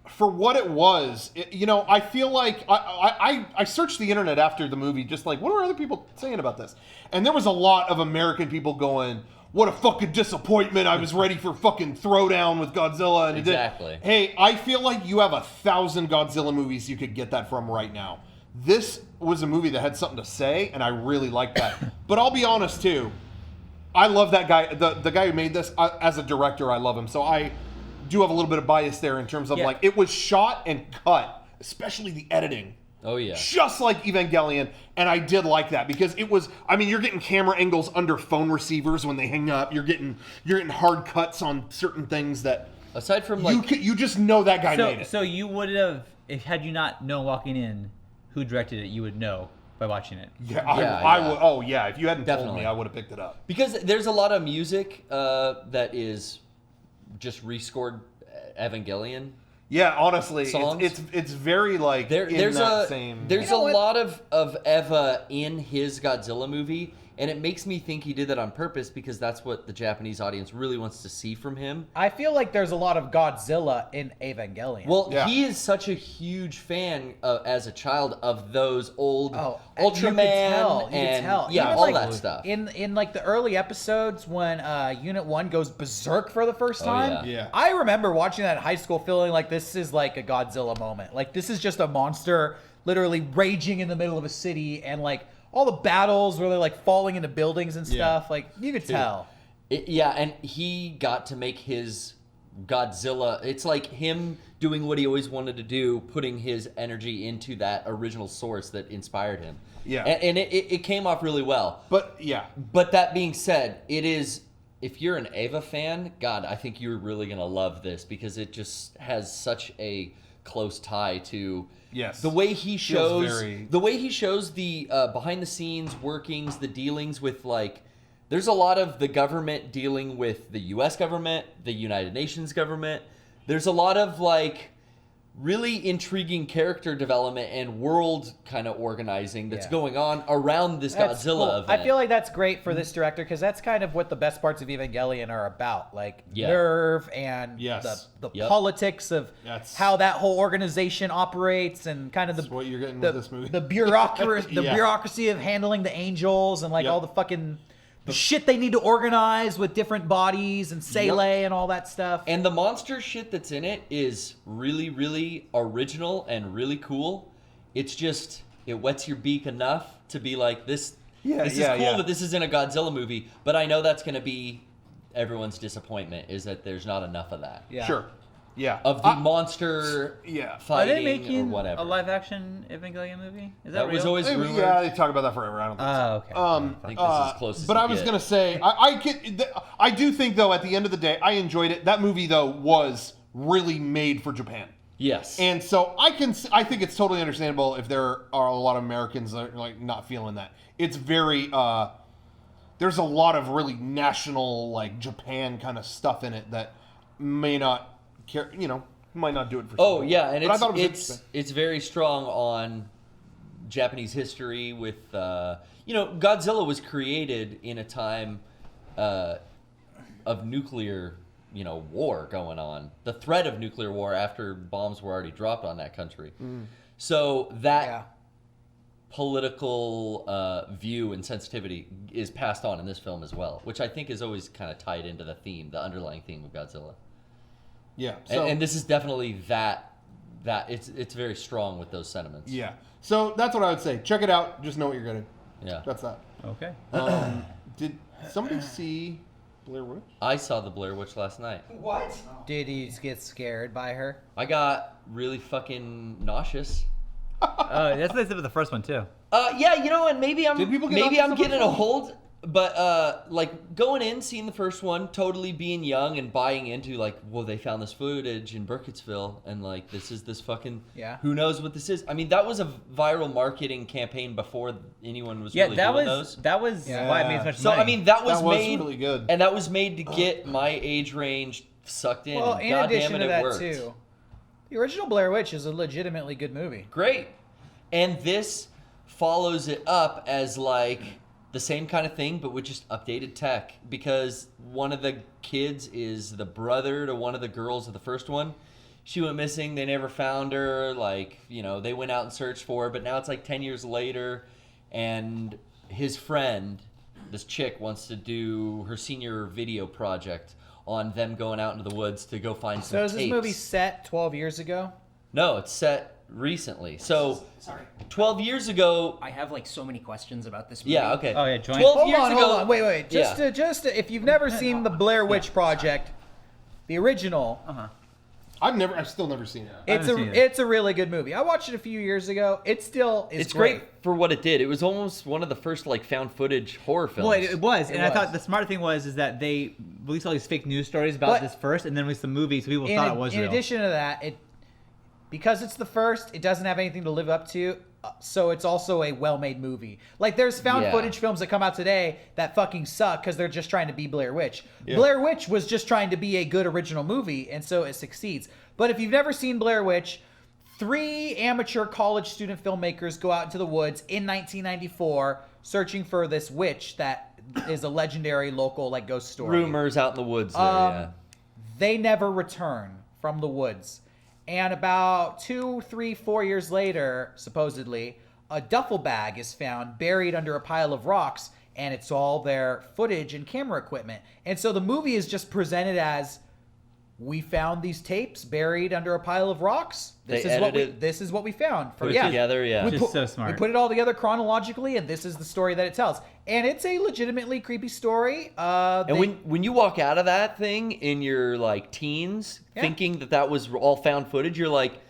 for what it was, I feel like I searched the internet after the movie, just like, what are other people saying about this? And there was a lot of American people going, what a fucking disappointment. I was ready for fucking throwdown with Godzilla. And Exactly. It did. Hey, I feel like you have 1,000 Godzilla movies you could get that from right now. This was a movie that had something to say, and I really liked that. But I'll be honest, too. I love that guy. The guy who made this, as a director, I love him. So I do have a little bit of bias there in terms of, like, it was shot and cut, especially the editing. Oh yeah. Just like Evangelion, and I did like that because it was. I mean, you're getting camera angles under phone receivers when they hang up. You're getting hard cuts on certain things that Aside from like you just know that guy made it. So you would have, had you not known walking in who directed it, you would know by watching it. I would. Oh yeah, if you hadn't told Definitely. me, I would have picked it up. because there's a lot of music that is just rescored Evangelion. Yeah, honestly, Songs? it's very like There's a You know what? lot of Eva in his Godzilla movie, and it makes me think he did that on purpose because that's what the Japanese audience really wants to see from him. I feel like there's a lot of Godzilla in Evangelion. Well, Yeah. he is such a huge fan as a child of those old you Ultraman could and tell. yeah, Even, all like, that stuff. In like the early episodes when Unit 1 goes berserk for the first time, yeah. I remember watching that in high school feeling like this is like a Godzilla moment. Like this is just a monster literally raging in the middle of a city, and like all the battles where they're like falling into buildings and stuff. Like you could tell. Yeah, and he got to make his Godzilla. It's like him doing what he always wanted to do, putting his energy into that original source that inspired him. Yeah. And it came off really well. But yeah, But that being said, it is, if you're an Eva fan, God, I think you're really going to love this because it just has such a close tie to Yes. the way he Feels shows very- the way he shows the behind the scenes workings, the dealings with like there's a lot of the government dealing with the US government, the United Nations government. There's a lot of like really intriguing character development and world kind of organizing that's Yeah. going on around this That's Godzilla cool. event. I feel like that's great for this director because that's kind of what the best parts of Evangelion are about, like Yeah. nerve and Yes. the Yep. politics of That's- how that whole organization operates and kind of That's what you're getting the, with this movie. the bureaucracy, Yeah. bureaucracy of handling the angels and like Yep. all the fucking shit they need to organize with different bodies and Sele and all that stuff. And the monster shit that's in it is really, really original and really cool. It's just, it wets your beak enough to be like, this is cool that this is in a Godzilla movie, but I know that's going to be everyone's disappointment, is that there's not enough of that. Yeah. Sure. Yeah. Of the monster Are fighting they or making whatever. a live-action Evangelion movie? Is that That was real? always rumored. Yeah, they talk about that forever. I don't think so. Oh, okay. I think this is as close as But you I was get. gonna say, I do think though, at the end of the day, I enjoyed it. That movie though was really made for Japan, Yes. and so I think it's totally understandable if there are a lot of Americans that are like not feeling that. It's very there's a lot of really national like Japan kind of stuff in it that may not care, might not do it for. Oh some yeah, and people. But I thought it was it's very strong on Japanese history with Godzilla was created in a time of nuclear war going on, the threat of nuclear war after bombs were already dropped on that country. So that political view and sensitivity is passed on in this film as well, which I think is always kind of tied into the underlying theme of Godzilla. Yeah, so, And this is definitely that it's very strong with those sentiments. yeah. So that's what I would say. Check it out. Just know what you're getting. Yeah. That's that. Okay. Did somebody see Blair Witch? I saw the Blair Witch last night. What? Did you get scared by her? I got really fucking nauseous. That's what they said with the first one too. Yeah, and maybe I'm Did people get maybe nauseous I'm on the getting a first hold, but like going in, seeing the first one, totally being young and buying into like, well, they found this footage in Burkittsville, and like this is this fucking who knows what this is. I mean, that was a viral marketing campaign before anyone was really doing those. That was why it made so much So money. I mean, that was made really good, and that was made to get my age range sucked in. Well, and in God addition damn it, to it that worked. too, the original Blair Witch is a legitimately good movie. Great. And this follows it up as like the same kind of thing, but with just updated tech, because one of the kids is the brother to one of the girls of the first one. She went missing. They never found her. Like, they went out and searched for her, but now it's like 10 years later, and his friend, this chick, wants to do her senior video project on them going out into the woods to go find some So is tapes. this movie set 12 years ago? No, it's set recently. So Sorry. 12 years ago. I have like so many questions about this movie. Yeah, okay. Oh, yeah, joint. 12 Hold years on, ago. hold on. Wait. Just if you've never seen the Blair Witch Project, the original, I've still never seen it. it's a really good movie. I watched it a few years ago. It still is It's great for what it did. It was almost one of the first like found footage horror films. Well, it was, and I was. thought the smart thing is that they released all these fake news stories about But- this first, and then released the movie, so people thought it was in real. addition to that, because it's the first, it doesn't have anything to live up to, so it's also a well-made movie. Like, there's found footage films that come out today that fucking suck because they're just trying to be Blair Witch. Yeah. Blair Witch was just trying to be a good original movie, and so it succeeds. But if you've never seen Blair Witch, 3 amateur college student filmmakers go out into the woods in 1994 searching for this witch that is a legendary local like ghost story. Rumors out in the woods there, yeah. They never return from the woods. And about 2, 3, 4 years later, supposedly, a duffel bag is found buried under a pile of rocks, and it's all their footage and camera equipment. And so the movie is just presented as, we found these tapes buried under a pile of rocks. This is what we found. Put it together, yeah. Just so smart. We put it all together chronologically, and this is the story that it tells. And it's a legitimately creepy story. And when you walk out of that thing in your like teens, thinking that was all found footage, you're like,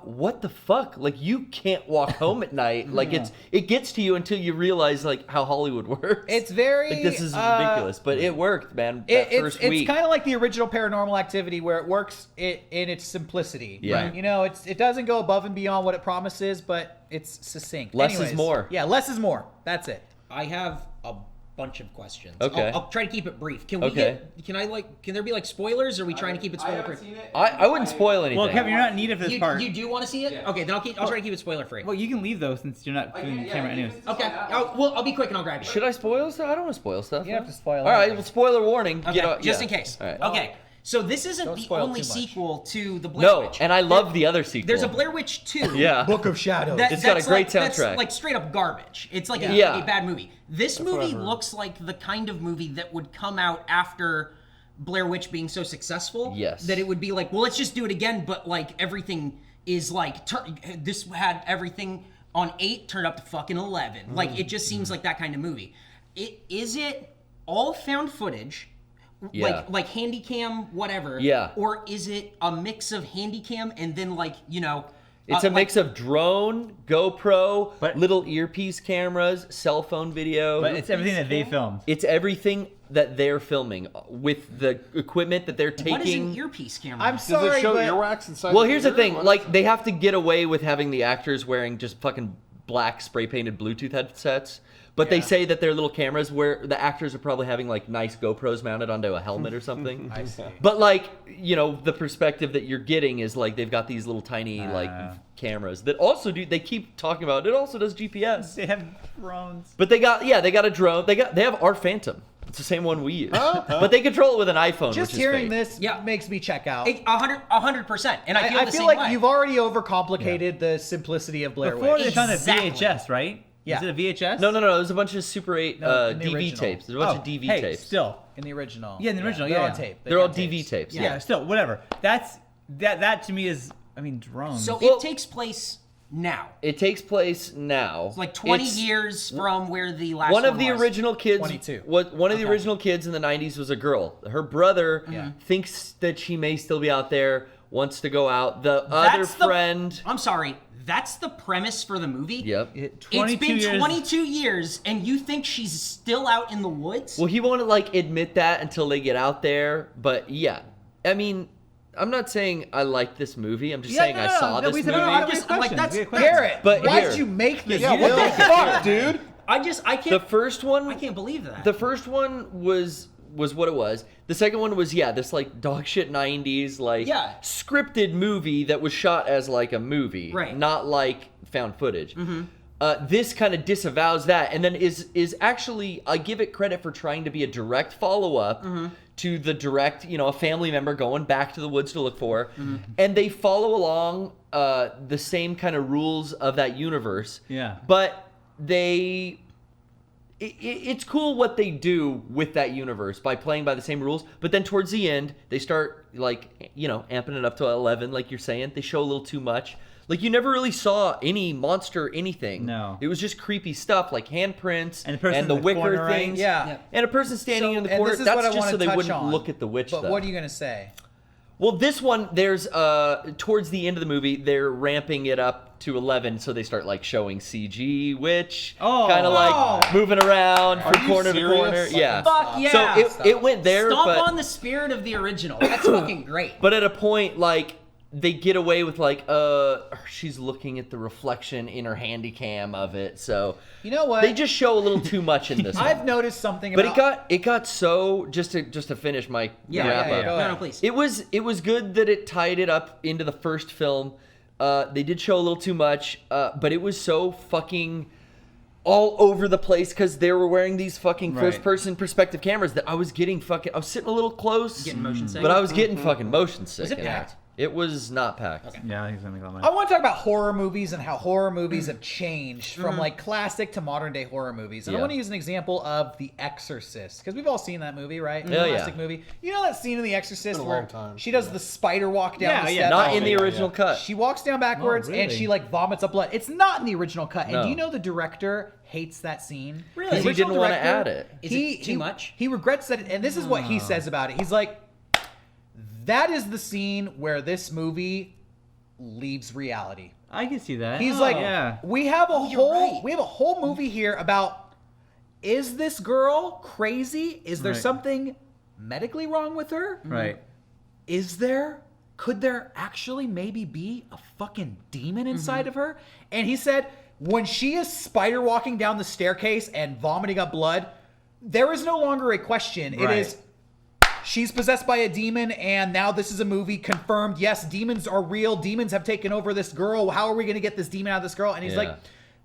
what the fuck? Like, you can't walk home at night. Like, it gets to you until you realize like how Hollywood works. It's very like, this is ridiculous, but it worked, man. First week, it's kind of like the original Paranormal Activity, where it works in its simplicity. Yeah. Right? It doesn't go above and beyond what it promises, but it's succinct. Less is more. Yeah, less is more. That's it. I have a bunch of questions. Okay. I'll try to keep it brief. Can there be like spoilers, or are we trying to keep it spoiler free? I wouldn't spoil anything. Well, Kevin, you're not needed for this part. You do want to see it? Okay, then I'll try to keep it spoiler free. Well, you can leave though, since you're not doing the camera anyways. Okay. I'll be quick and I'll grab you. Should I spoil stuff? I don't want to spoil stuff. You don't have to spoil All right, anything. well, spoiler warning. Okay, just in case. All right. Okay. So this isn't Don't the spoil only too much. sequel to the Blair No, Witch. and I love the other sequel. There's a Blair Witch 2. Yeah. Book of Shadows. It's got a that's great That's soundtrack. like straight up garbage. It's like Yeah. a bad movie. This movie whatever. looks like the kind of movie that would come out after Blair Witch being so successful. Yes. That it would be like, well, let's just do it again, but like everything is like this had everything on 8 turned up to fucking 11. Like it just seems like that kind of movie. Is it all found footage? Yeah. Like handycam, whatever. Yeah. Or is it a mix of handycam and then like, you know, It's a mix of drone, GoPro, But- little earpiece cameras, cell phone video. But it's everything that they filmed. It's everything that they're filming with the equipment that they're taking. what is an earpiece camera? I'm Does sorry, it show but earwax inside? Well, here's the ear? thing. What? Like, they have to get away with having the actors wearing just fucking black spray-painted Bluetooth headsets. But they Yeah. say that they're little cameras where the actors are probably having, like, nice GoPros mounted onto a helmet or something. I see. But, like, you know, the perspective that you're getting is, like, they've got these little tiny, like, cameras that also do, they keep talking about, it also does GPS. They have drones. But they got a drone. They have our Phantom. It's the same one we use. But they control it with an iPhone, Just which is hearing fake. this Yeah. makes me check out. 100%. And I feel the feel same like way. you've already overcomplicated the simplicity of Blair Before Witch. they found a Exactly. VHS, right? Yeah. Is it a VHS? No. There's a bunch of Super 8 No, in the DV original. tapes. There's a bunch of DV hey, tapes. Still. In the original. Yeah, in the original, They're yeah, on yeah. tape. They're all got DV tapes. Yeah. Still, whatever. That to me is, I mean, drones. So Well- it takes place now. It takes place now. It's like 20 It's- years from where the last One of the was. original kids. 22. One of the original kids in the 90s was a girl. Her brother Yeah. thinks that she may still be out there, wants to go out. The other That's the- friend. I'm sorry. That's the premise for the movie? Yep. It's 22 been years. 22 years, and you think she's still out in the woods? Well, he won't like admit that until they get out there. But yeah, I mean, I'm not saying I like this movie. I'm just saying I saw this we movie. said, I'm we just- have I'm like, questions. that's- We have questions. Garrett, But why here- did you make this? Yeah, what the fuck, dude? I can't. The first one. I can't believe that. The first one was what it was. The second one was this like dog shit 90s like Yeah. scripted movie that was shot as like a movie, Right. not like found footage. This kind of disavows that, and then is actually, I give it credit for trying to be a direct follow up to the direct, a family member going back to the woods to look for, and they follow along the same kind of rules of that universe. Yeah. But it's cool what they do with that universe by playing by the same rules, but then towards the end they start like amping it up to 11, like you're saying. They show a little too much. Like, you never really saw any monster anything. No. It was just creepy stuff like handprints And the person the in the wicker corner, right? things. Yeah. And a person standing in the and corner. this is That's what I just wanna so they touch wouldn't on. look at the witch But though. what are you gonna say? Well, this one, there's towards the end of the movie, they're ramping it up to 11, so they start like showing CG witch, kind of like moving around from you corner to corner. serious? Yeah. Fuck yeah. So it went there, Stomp but on the spirit of the original. That's fucking great. but at a point like they get away with like she's looking at the reflection in her handy cam of it. So You know what? they just show a little too much in this I've one. noticed something But about it got so just to finish my wrap up. Go ahead. No, please. It was good that it tied it up into the first film. They did show a little too much, but it was so fucking all over the place because they were wearing these fucking Right. first-person perspective cameras that I was sitting a little close, Getting motion sick? but I was getting fucking motion sick. Was it in packed? It was not packed. Yeah, I think something like I that. want to talk about horror movies and how horror movies have changed from like classic to modern day horror movies. And I Yeah. want to use an example of The Exorcist because we've all seen that movie, right? Yeah, yeah. Classic movie. You know that scene in The Exorcist Been a where long time. she does the spider walk down Yeah, the yeah. steps? Not Oh, in the yeah, original yeah. cut. She walks down backwards Oh, and really? she like vomits up blood. It's not in the original cut. And No. do you know the director hates that scene? Really? The 'Cause he original didn't wanna director, add it. Is it too much? He regrets that, and this is what he says about it. He's like, that is the scene where this movie leaves reality. I can see that. He's like, yeah. we have a you're right. whole movie here about, is this girl crazy? Is there Right. something medically wrong with her? Right. Is there? Could there actually maybe be a fucking demon inside of her? And he said, when she is spider walking down the staircase and vomiting up blood, there is no longer a question. It Right. is, she's possessed by a demon, and now this is a movie confirmed. Yes, demons are real. Demons have taken over this girl. How are we going to get this demon out of this girl? And he's Yeah.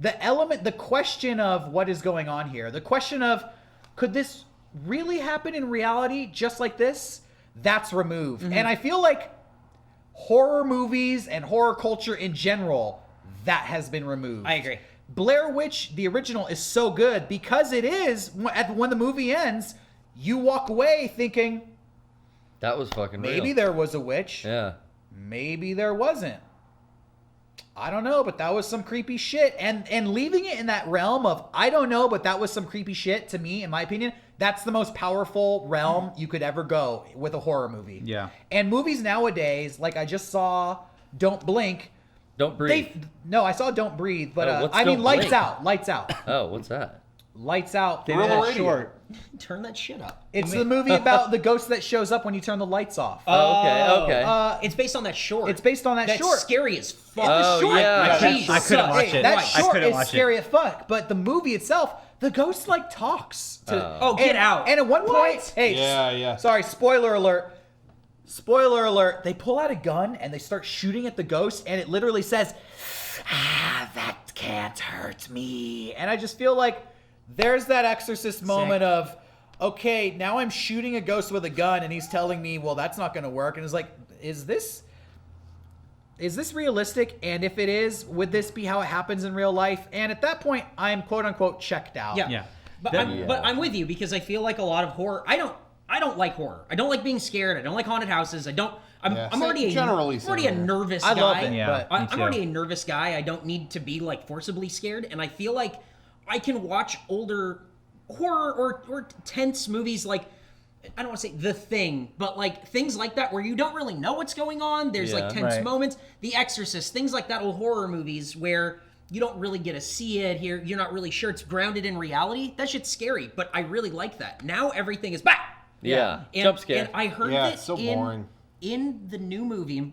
like, the question of what is going on here, the question of, could this really happen in reality just like this? that's removed. And I feel like horror movies and horror culture in general, that has been removed. I agree. Blair Witch, the original, is so good because it is, when the movie ends, you walk away thinking, That was fucking real. maybe there was a witch. Yeah. Maybe there wasn't. I don't know, but that was some creepy shit. And leaving it in that realm of, I don't know, but that was some creepy shit, to me, in my opinion, that's the most powerful realm you could ever go with a horror movie. Yeah. And movies nowadays, like I just saw Don't Blink. Don't breathe. No, I saw Don't Breathe, but Oh, what's I mean Don't Lights Blink? Out. Lights Out. Oh, what's that? Lights Out. They did Gorilla that Radio. short. Turn that shit up. It's the movie about the ghost that shows up when you turn the lights off. Oh, okay. It's based on that short. It's based on that That's short. scary as fuck. Oh, The short, yeah. Jesus. I couldn't watch Hey, it. that I short couldn't is watch scary as fuck, but the movie itself, the ghost like talks to. Oh, get out. And at one point, hey, Yeah. sorry, spoiler alert. Spoiler alert. They pull out a gun and they start shooting at the ghost, and it literally says, that can't hurt me. And I just feel like there's that Exorcist moment of, okay, now I'm shooting a ghost with a gun, and he's telling me, well, that's not going to work. And it's like, is this realistic? And if it is, would this be how it happens in real life? And at that point, I'm quote unquote checked out. Yeah. Yeah. But, That- but I'm with you because I feel like a lot of horror. I don't like horror. I don't like being scared. I don't like haunted houses. I'm Yeah, already generally I'm already a similar. nervous I guy. love it, Yeah. but Me I'm too. already a nervous guy. I don't need to be like forcibly scared. And I feel like I can watch older horror or tense movies like, I don't want to say The Thing, but like things like that where you don't really know what's going on. There's Yeah. like tense Right. moments. The Exorcist, things like that, old horror movies where you don't really get to see it here. You're not really sure it's grounded in reality. That shit's scary, but I really like that. Now everything is back. Yeah. And, Jump scare. And I heard Yeah, that it's so boring. in the new movie, in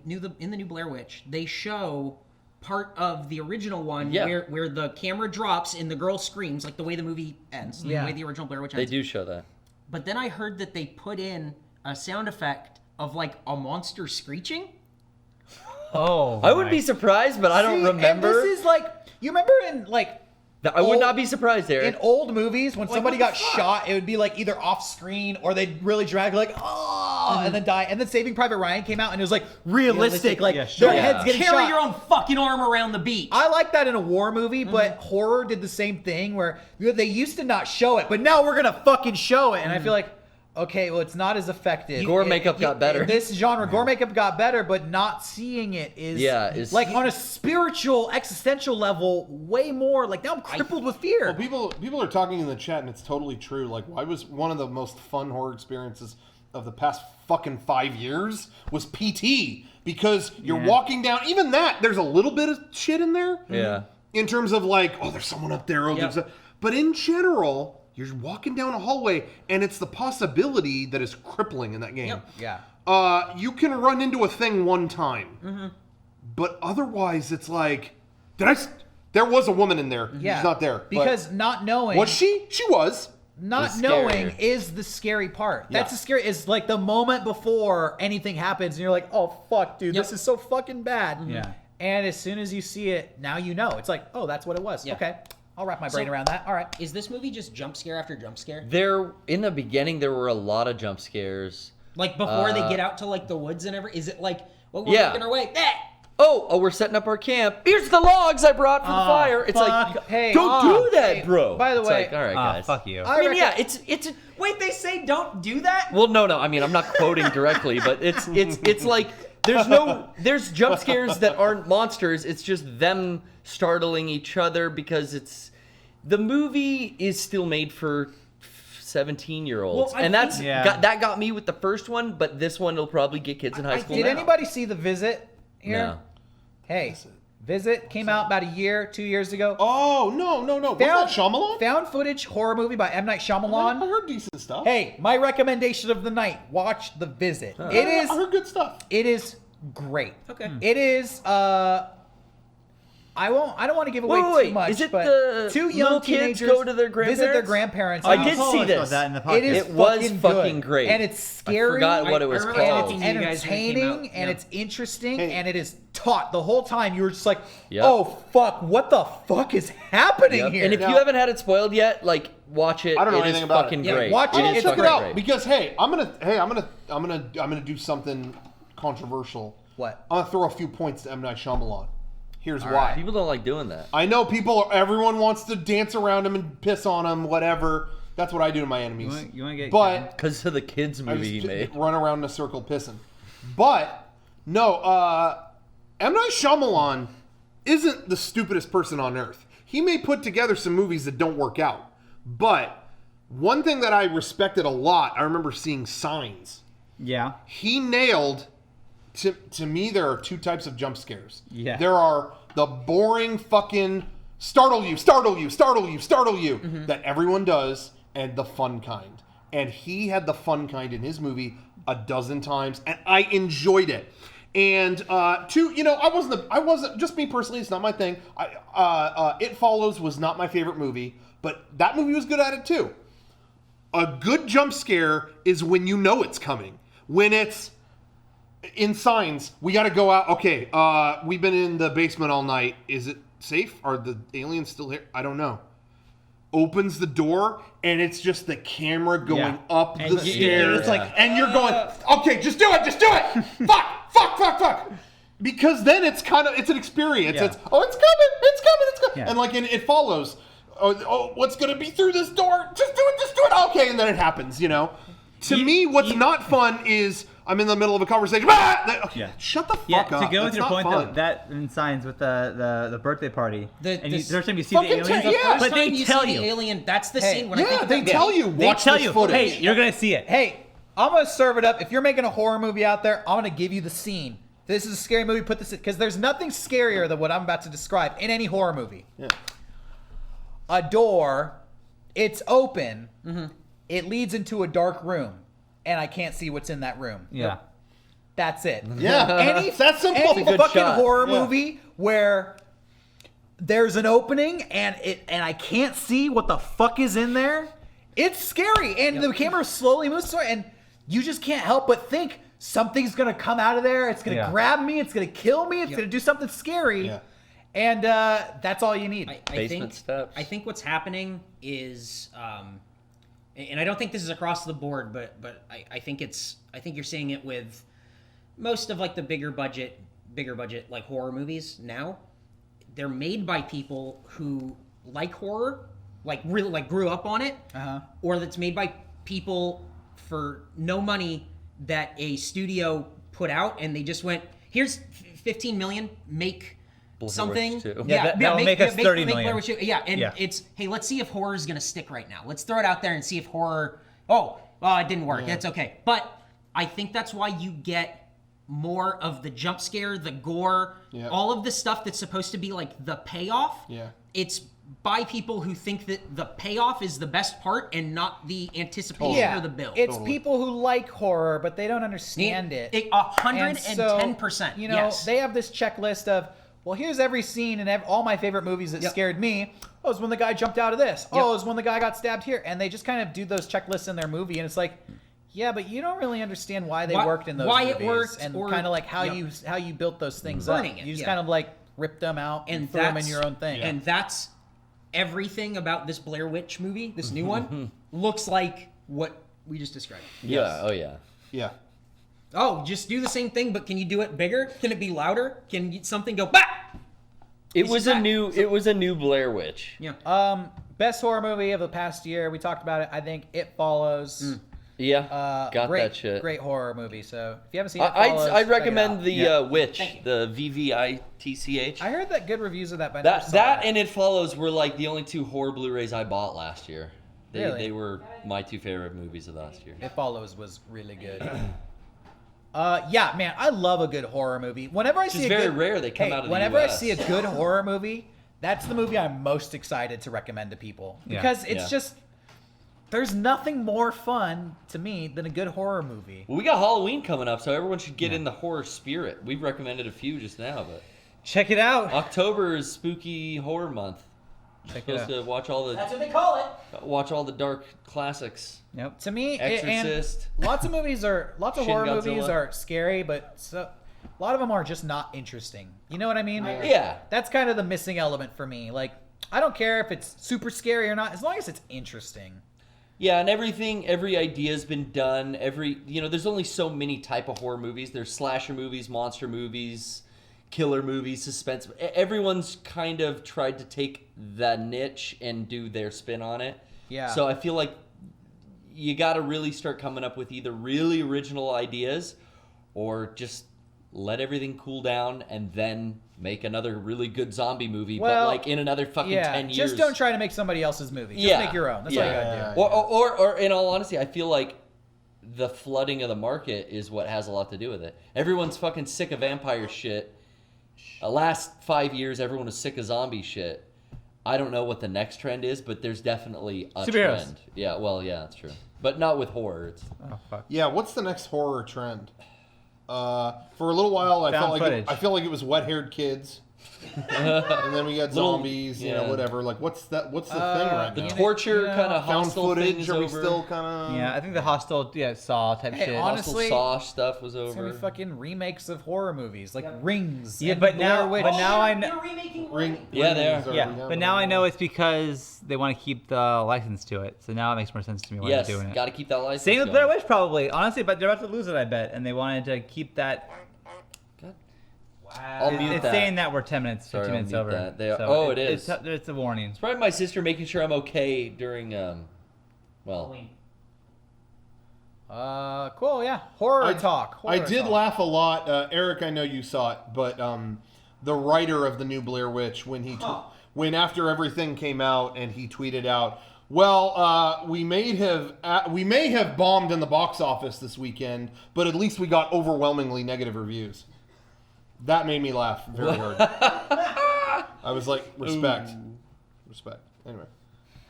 the new Blair Witch, they show part of the original one Yeah. where the camera drops and the girl screams, like the way the movie ends, the way the original Blair Witch They ends. do show that. But then I heard that they put in a sound effect of like a monster screeching. Oh. I wouldn't my- be surprised, but I don't See, remember. And this is like, you remember in like I would old- not be surprised, Derek. in old movies when somebody what got the fuck? shot, it would be like either off screen or they'd really drag like and then die. And then Saving Private Ryan came out and it was like realistic, like Yeah, sure. their Yeah. heads getting Carry shot. your own fucking arm around the beach. I like that in a war movie, but horror did the same thing where they used to not show it, but now we're gonna fucking show it. And I feel like, okay, well, it's not as effective. Gore makeup got better. This genre, gore makeup got better, but not seeing it is like on a spiritual, existential level, way more. Like now I'm crippled with fear. Well, people are talking in the chat, and it's totally true. Like, why was one of the most fun horror experiences of the past fucking 5 years was PT, because you're walking down. Even that, there's a little bit of shit in there. Yeah. In terms of like, oh, there's someone up there. Oh, Yep. but in general, you're walking down a hallway, and it's the possibility that is crippling in that game. Yep. Yeah. You can run into a thing one time, but otherwise, it's like, there was a woman in there. Yeah. She's not there. but- Because not knowing. was she? She was. Not It's knowing scarier. is the scary part. That's Yeah. the scary. Is like the moment before anything happens, and you're like, "Oh fuck, dude, Yep. this is so fucking bad." Yeah. And as soon as you see it, now you know. It's like, "Oh, that's what it was." Yeah. Okay, I'll wrap my brain around that. All right. Is this movie just jump scare after jump scare? There, in the beginning, there were a lot of jump scares. Like before they get out to like the woods and everything? Is it like, well, we're Yeah. making our way? Oh, we're setting up our camp. Here's the logs I brought for the fire. It's like, fuck. Hey, don't do that, hey, bro. by the It's way- like, all right, Ah, guys. fuck you. I mean, reckon- yeah, it's a, Wait, they say don't do that? well, no. I mean, I'm not quoting directly, but it's like there's jump scares that aren't monsters. It's just them startling each other because the movie is still made for 17-year-olds, Well, I and that's think- Yeah. that got me with the first one, but this one will probably get kids in high school. Did now. anybody see The Visit here? No. Hey, Visit came out about 2 years ago. Oh, no. Was that Shyamalan? Found footage horror movie by M. Night I Shyamalan. heard decent stuff. Hey, my recommendation of the night: watch The Visit. It I is. heard good stuff. It is great. Okay. It is. I I don't want to give away Wait, too much. is it but the two little young kids teenagers go to their visit their grandparents? grandparents. I house. did see this. That in the podcast. It is It was fucking fucking good. great. And it's scary. I forgot what it was I remember called. talking to you guys when it came entertaining out. and Yeah. it's interesting Hey. and it is taught the whole time. You were just like, Yep. oh fuck, what the fuck is happening Yep. here? And if you Now- haven't had it spoiled yet, like watch it. I don't know It is anything about it. fucking Yeah, great. watch it. is It's check fucking it out great. because I'm gonna do something controversial. What? I'm gonna throw a few points to M. Night Shyamalan. Here's why. People don't like doing that. I know everyone wants to dance around him and piss on him, whatever. That's what I do to my enemies. You wanna get- but Because of the kids I movie just he made. run around in a circle pissing. But no, M. Night Shyamalan isn't the stupidest person on earth. He may put together some movies that don't work out, but one thing that I respected a lot, I remember seeing Signs. Yeah. He nailed. To me, there are two types of jump scares. Yeah. There are the boring fucking startle you that everyone does, and the fun kind. And he had the fun kind in his movie a dozen times, and I enjoyed it. And I wasn't just me personally. It's not my thing. It Follows was not my favorite movie, but that movie was good at it too. A good jump scare is when you know it's coming. When it's in Signs, we got to go out. Okay, we've been in the basement all night. Is it safe? Are the aliens still here? I don't know. Opens the door, and it's just the camera going up And the you- stairs. it's like, and you're going, okay, just do it. fuck. Because then it's an experience. Yeah. It's coming. Yeah. And like in It Follows, what's going to be through this door? Just do it. Okay, and then it happens, To me, what's not fun is I'm in the middle of a conversation. Okay, shut the fuck up. To go with That's your not point fun. though, that in Signs with the birthday party, The first time you see the fucking aliens, yeah. but they you tell see you, the alien. That's the Hey, scene when I think Yeah, of they that tell movie. you. Watch tell this you, footage. hey, you're gonna see it. Hey, I'm gonna serve it up. If you're making a horror movie out there, I'm gonna give you the scene. This is a scary movie. Put this in, because there's nothing scarier than what I'm about to describe in any horror movie. Yeah. A door, it's open. It leads into a dark room, and I can't see what's in that room. Yeah. That's it. Yeah. Any It's that simple. Any It's a good fucking shot. horror Yeah. movie where there's an opening and I can't see what the fuck is in there. It's scary, and the camera slowly moves, and you just can't help but think something's gonna come out of there. It's gonna grab me. It's gonna kill me. It's gonna do something scary. Yeah. And that's all you need. Basement steps. I think what's happening is, and I don't think this is across the board, but I think you're seeing it with most of like the bigger budget like horror movies now. They're made by people who like horror, like really like grew up on it, or that's made by people for no money that a studio put out, and they just went, here's 15 million, make something. Witch 2. Yeah, that'll make us 30 million. Blair Witch 2. Yeah, and Yeah. it's, hey, let's see if horror is gonna stick right now. Let's throw it out there and see if horror. Oh, well, it didn't work. That's okay. But I think that's why you get more of the jump scare, the gore, Yeah. all of the stuff that's supposed to be like the payoff. Yeah. It's by people who think that the payoff is the best part and not the anticipation or the build. It's people who like horror, but they don't understand it. 110%. You know, yes. they have this checklist of, well, here's every scene and all my favorite movies that scared me. Oh, it's when the guy jumped out of this. Oh, it's when the guy got stabbed here. And they just kind of do those checklists in their movie, and it's like, yeah, but you don't really understand why they worked in those why movies it worked, and or- kind of like how you built those things up. Burning it, You just yeah. kind of like ripped them out and threw them in your own thing. And that's everything about this Blair Witch movie, this new one, looks like what we just described. Yeah. Oh yeah. Yeah. Oh, just do the same thing, but can you do it bigger? Can it be louder? Can something go bah? It was a new Blair Witch. Yeah. Best horror movie of the past year. We talked about it. I think It Follows. Yeah. Got great, that shit. Great horror movie. So if you haven't seen It Follows, I'd check it recommend out. the Witch, the VVITCH. I heard that good reviews of that, but I never That saw that it. and It Follows were like the only two horror Blu-rays I bought last year. Really? They were my two favorite movies of last year. It Follows was really good. Yeah, man, I love a good horror movie. Whenever I see is a very good, rare they come out of the whenever I US. see a good horror movie, that's the movie I'm most excited to recommend to people because it's Yeah. just there's nothing more fun to me than a good horror movie. Well, we got Halloween coming up, so everyone should get in the horror spirit. We've recommended a few just now, but Check it out. October is spooky horror month. Check it Supposed out. to watch all the That's what they call it. dark classics. Yep. To me, Exorcist. and lots of Shin horror movies Godzilla. are scary, but a lot of them are just not interesting. You know what I mean? Yeah. That's kind of the missing element for me. Like, I don't care if it's super scary or not, as long as it's interesting. Yeah, and every idea's been done. There's only so many type of horror movies. There's slasher movies, monster movies, killer movies, suspense. Everyone's kind of tried to take that niche and do their spin on it. Yeah. So I feel like you got to really start coming up with either really original ideas or just let everything cool down and then make another really good zombie movie, Well, but like in another fucking 10 years. Just don't try to make somebody else's movie. Just make your own. That's all you gotta do. Or in all honesty, I feel like the flooding of the market is what has a lot to do with it. Everyone's fucking sick of vampire shit. Last 5 years, everyone was sick of zombie shit. I don't know what the next trend is, but there's definitely a Superheroes. trend. Yeah, well, yeah, that's true. But not with horror. It's, Oh, fuck. Yeah, what's the next horror trend? For a little while, I Found felt footage. like it was wet-haired kids, and then we got zombies, yeah. whatever. Like, what's the thing right the now? torture kind of Found hostile thing footage? is Are we over. still kind of? Yeah, I think the Hostel, Saw type Hey, shit. honestly- Hostile Saw stuff was It's gonna over. be fucking remakes of horror movies, like Rings. Yeah, and but Blair now- Witch. but now I They're know. remaking Ring, Yeah, they are. Yeah, but now I know it's because they want to keep the license to it. So now it makes more sense to me why Yes, they're doing it. got to keep that license. Same with going. Blair Witch, probably. Honestly, but they're about to lose it, I bet. And they wanted to keep that. I'll mute It's that. saying that we're 10 minutes, Sorry, 15 minutes I'll mute over. that. They are- So oh, it is. It's a warning. It's probably my sister making sure I'm okay during, well, Cool, yeah. Horror talk. I Horror did talk. laugh a lot. Eric, I know you saw it, but the writer of the new Blair Witch, when after everything came out and he tweeted out, "Well, we may have bombed in the box office this weekend, but at least we got overwhelmingly negative reviews." That made me laugh very hard. I was like, respect. Anyway.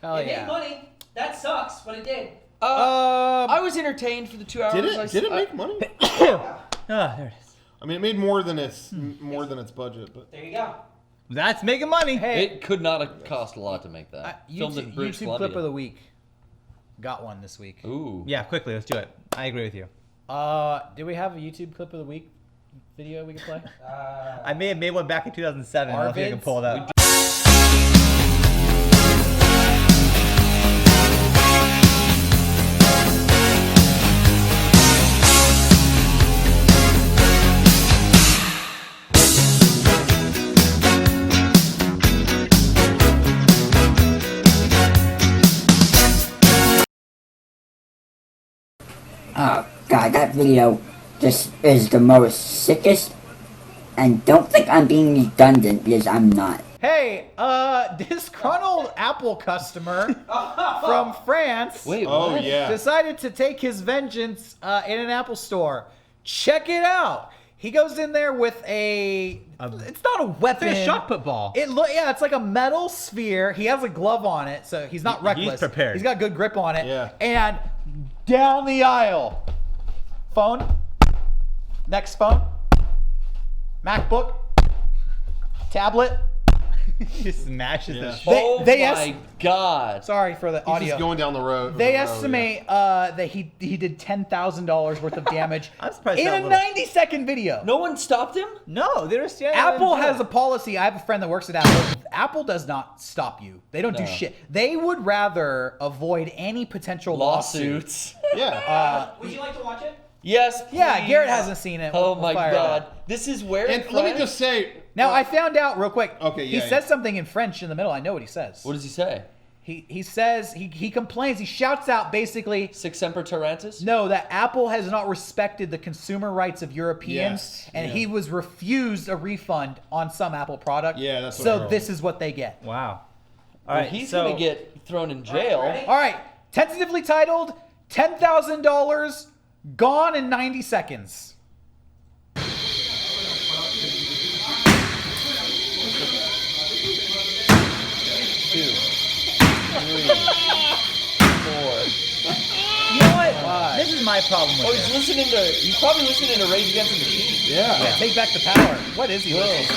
Hell It yeah. made money. That sucks, but it did. I was entertained for the 2 hours. Did it make money? Ah, there it is. I mean, it made more than its budget, but There you go. That's making money. Hey, It could not have cost a lot to make that. Filmed in British YouTube Columbia. clip of the week. Got one this week. Ooh. Yeah, quickly, let's do it. I agree with you. Do we have a YouTube clip of the week video we can play? I may have made one back in 2007. I don't know if you can Arvids? pull it up. Oh god, that video just is the most sickest. And don't think I'm being redundant because I'm not. Hey, disgruntled Apple customer from France Wait, oh what? yeah. decided to take his vengeance in an Apple store. Check it out. He goes in there with it's not a weapon. It's a shot put ball. It's like a metal sphere. He has a glove on it, so he's not reckless. prepared. He's got good grip on it. Yeah. And down the aisle. Phone. Next phone. MacBook. Tablet. He smashes Yeah. the shit. Oh They my God. Sorry for the He's audio. just going down the road. They estimate that he did $10,000 worth of damage I'm surprised in that a little. 90-second video. No one stopped him? No, they were standing. Apple has a policy. I have a friend that works at Apple. Apple does not stop you. They don't do No. shit. They would rather avoid any potential lawsuits. Lawsuits. Yeah. Would you like to watch it? Yes, Yeah, please. Garrett hasn't seen it. Oh We'll my fire it God. up. This is where And let me just say. Now, I found out real quick. Okay, He yeah, says yeah. something in French in the middle. I know what he says. What does he say? He says, he complains, he shouts out basically, Sic semper tyrantus? no, that Apple has not respected the consumer rights of Europeans, Yes, and yeah. he was refused a refund on some Apple product. Yeah, that's what I So heard. this is what they get. Wow. All Well, right, he's so going to get thrown in jail. ready? All right, tentatively titled $10,000 Gone in 90 Seconds. Two, three, four. You know what? God. This is my problem Oh, with it. he's probably listening to Rage Against the Machine. Yeah. Take back the power. What is he listening to?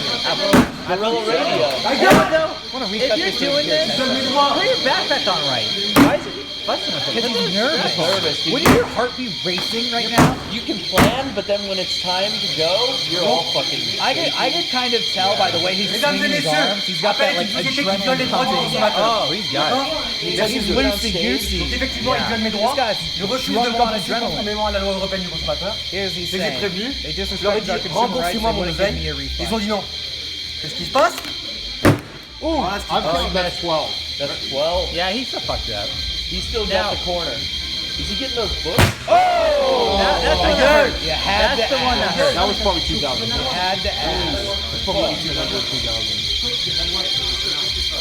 Gorilla Radio. I got though. Want to If reset you're this doing here, this, Ted? put your backpack on right. Why is it busting us? Because he's nervous. Nervous, dude. Wouldn't your heart be racing right now? You can plan, but then when it's time to go, you're all fucking. I could kind of tell by the way he's swinging his arms. He's got that like adrenaline pumping. Oh, he's got it. He's like He's he's loosey goosey. goosey. Effectivement, il vient de mes This droits. guy's Je refuse de drunk on rembourser adrenaline. conformément à la loi européenne du consommateur. Here's he's Je les ai saying. prévenus. They Je leur ai disrespected dit our consumer rights. They remboursez-moi mon wouldn't give oseille. me a Ils ont refund. dit non. Qu'est-ce qui se passe? Voilà ce qui se I've passe. counted that's 12. That's 12. Yeah, he's so fucked up. He's still Now- got the corner. Is he getting those books? That's the one that hurt. You had That's to the one that ask. hurt. That was probably 2,000. You had to ask. That's probably 1,800 or 2,000.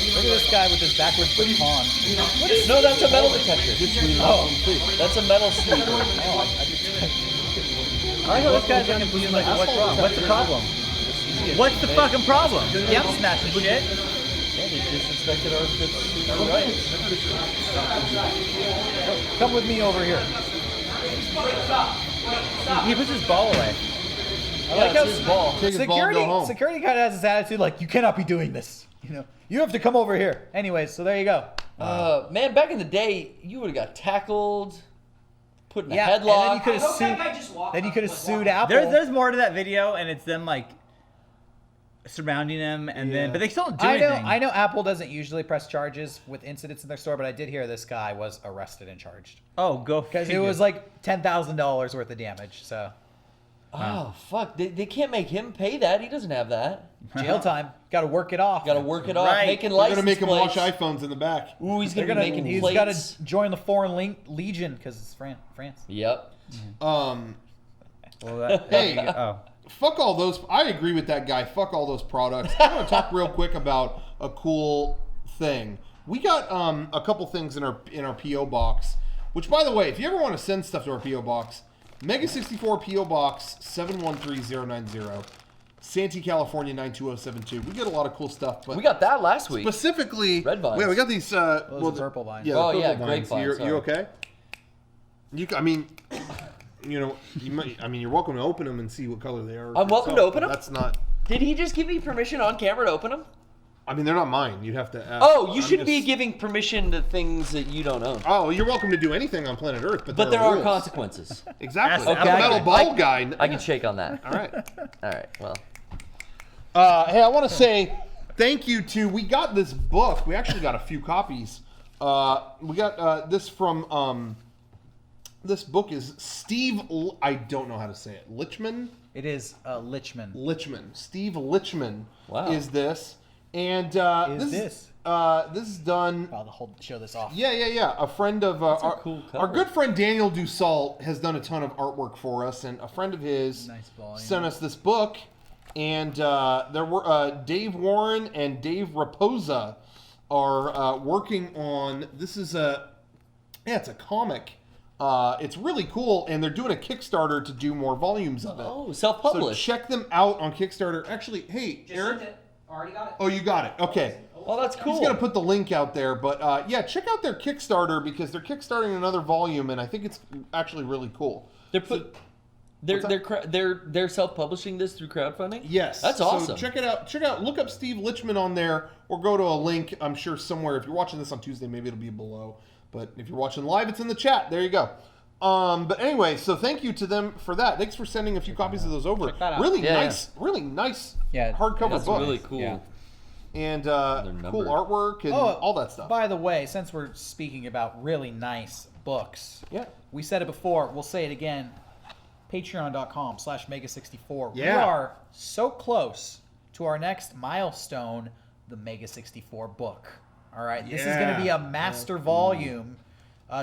Look at this guy with his backwards baton. No, that's a metal detector. Oh, That's a metal sweeper. I like how this guy's looking confused, like, what's wrong? What's the problem? What's the fucking problem? Yep, smashing shit. Yeah, they disrespected our rights. come with me over here. He puts his ball away. I like how his ball. Take his ball and go home. security kind of has this attitude like, you cannot be doing this. You have to come over here. Anyways, so there you go. Man, back in the day, you would have got tackled, put in a Yeah, and headlock. then you could have hope that sued. guy just walked Then you up, could have like, sued walked Apple. There's more to that video, and it's them like surrounding him, and then but they still don't do I know. anything. I know. Apple doesn't usually press charges with incidents in their store, but I did hear this guy was arrested and charged Oh, go because it figure. was like $10,000 worth of damage. So Oh, fuck. They can't make him pay that. He doesn't have that. jail time. Got to work it off. Got to work it off. Right. Making They're license going to make him plates. watch iPhones in the back. Ooh, he's They're going to be gonna. making He's plates. got to join the Foreign Legion because it's France. Yep. Well, that, Hey. oh. Fuck all those. I agree with that guy. Fuck all those products. I want to talk real quick about a cool thing. We got a couple things in our PO box. Which, by the way, if you ever want to send stuff to our PO box, MEGA64 PO Box 713090, Santee, California 92072. We get a lot of cool stuff, but We got that last week. specifically Red vines. Yeah, we got these. Those are purple vines. Yeah, the Oh, purple yeah, vines. grapevines, You sorry. okay? I mean, you might. I mean, you're welcome to open them and see what color they are. I'm welcome to yourself, open but them? That's not. Did he just give me permission on camera to open them? I mean, they're not mine. You'd have to ask. Oh, you I'm shouldn't be just- giving permission to things that you don't own. Oh, you're welcome to do anything on planet Earth, but But there are rules. consequences. Exactly. Okay, I'm a I metal can- ball guy. I can shake on that. All right. All right. Well, Hey, I want to say thank you to. We got this book. We actually got a few copies. We got this from. This book is Steve. I don't know how to say it. Lichman. It is Lichman. Lichman. Steve Lichman. Wow. Is this and Is this this? this is done. I'll show this off. Yeah. A friend of our, cool our cover. good friend Daniel Dussault has done a ton of artwork for us, and a friend of his Nice volume. sent us this book. And there were Dave Warren and Dave Raposa are working on. This is it's a comic. It's really cool, and they're doing a Kickstarter to do more volumes of it. oh, So self-published. check them out on Kickstarter. Actually, hey, Eric. Already got it. Oh, you got it. Okay. Oh, that's cool. He's gonna put the link out there, but yeah, check out their Kickstarter because they're kickstarting another volume, and I think it's actually really cool. They're self-publishing this through crowdfunding. Yes, That's awesome. So check it out. Check out. Look up Steve Lichman on there, or go to a link. I'm sure somewhere. If you're watching this on Tuesday, maybe it'll be below. But if you're watching live, it's in the chat. There you go. But anyway, so thank you to them for that. Thanks for sending a few copies of those over. Check that out. Really Yeah, really nice Yeah, hardcover That's book. really cool. Yeah. And numbered. cool artwork and all that stuff. By the way, since we're speaking about really nice books, Yeah. we said it before, we'll say it again. Patreon.com/Mega64. We Yeah. are so close to our next milestone, the Mega64 book. All right, this is going to be a master volume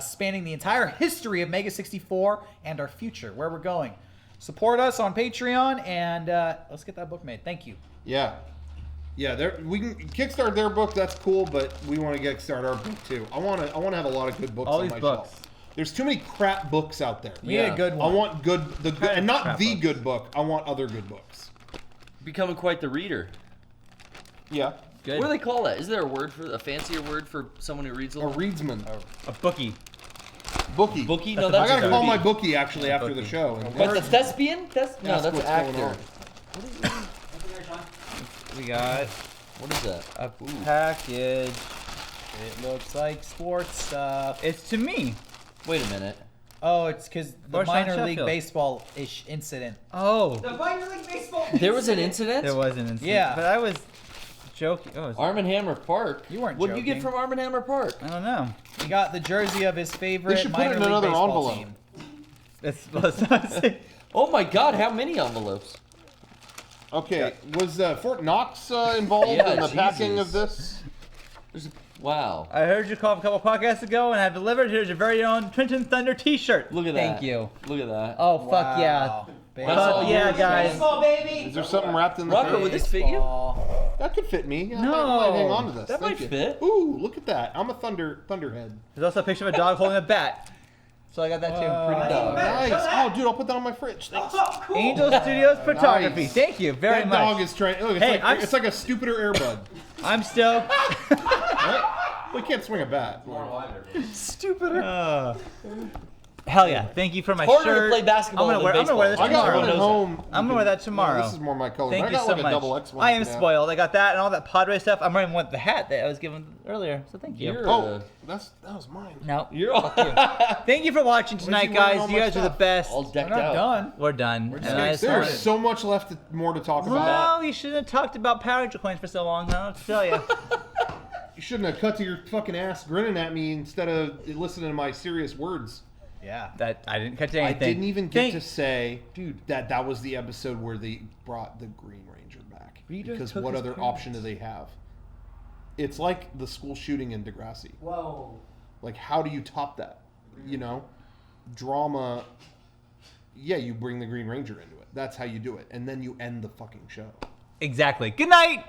spanning the entire history of Mega64 and our future, where we're going. Support us on Patreon, and let's get that book made. Thank you. Yeah. Yeah, we can kickstart their book. That's cool, but we want to kickstart our book too. I want to have a lot of good books All on these my books. shelf. There's too many crap books out there. We need a good I one. want good, and not Crap the books. good book. I want other good books. Becoming quite the reader. Yeah, Good. What do they call that? Is there a fancier word for someone who reads a a lot? readsman. A bookie. Bookie. Bookie? No, I that's gotta call Bookie. my bookie actually after the show. And But the thespian? No, ask that's what's actor. going on. We got What is that? a package. It looks like sports stuff. It's to me. Wait a minute. Oh, it's because the Where's Sean minor league Sheffield? baseball-ish incident. Oh, The minor league baseball. There was an incident? there was an incident. Yeah. But I was joking. Oh, Arm & Hammer Park. You weren't What did you get joking. from Arm & Hammer Park? I don't know. He got the jersey of his favorite They should put it minor in league another baseball envelope. team. It's Oh my God! How many envelopes? Okay, was Fort Knox involved Yeah, in the packing Jesus. of this? Wow. I heard you call a couple podcasts ago, and I've delivered. Here's your very own Trenton Thunder T-shirt. Look at that. Thank you. Look at that. Oh fuck yeah! Baseball. Yeah, guys. Baseball, baby. Is there something wrapped in the Rocker, thing? would this fit you? That could fit me. I No. might hang on to this. That Thank might you. fit. Ooh, look at that. I'm a thunderhead. There's also a picture of a dog holding a bat. So I got that too. Pretty dog. Nice. Oh, dude, I'll put that on my fridge. Thanks. Angel Studios Photography. Nice. Thank you very That much. dog is trying. Look, it's, Hey, like, it's like a stupider Airbud. I'm stoked. Right? We can't swing a bat. Stupider. Hell yeah! Thank you for my Harder shirt. to play basketball I'm than gonna wear this baseball. I got tomorrow. one at home. I'm gonna wear that tomorrow. This is more my color. Thank but you I got so like much. a double X one. I am yeah. spoiled. I got that and all that Padre stuff. I'm wearing the hat that I was given earlier. So thank you. You're Oh, that was mine. No. You're all Thank you for watching tonight, you wearing all guys. You my guys are the stuff? best. all decked We're not out. done. We're done. just And getting I started. There's so much left more to talk about. Well, you shouldn't have talked about Power Ranger coins for so long. I don't know what to tell you. You shouldn't have cut to your fucking ass grinning at me instead of listening to my serious words. Yeah. That I didn't catch anything. I didn't even get to say, dude, that was the episode where they brought the Green Ranger back. Because what other option do they have? It's like the school shooting in Degrassi. Whoa. Like, how do you top that? You know? Drama. Yeah, you bring the Green Ranger into it. That's how you do it. And then you end the fucking show. Exactly. Good night.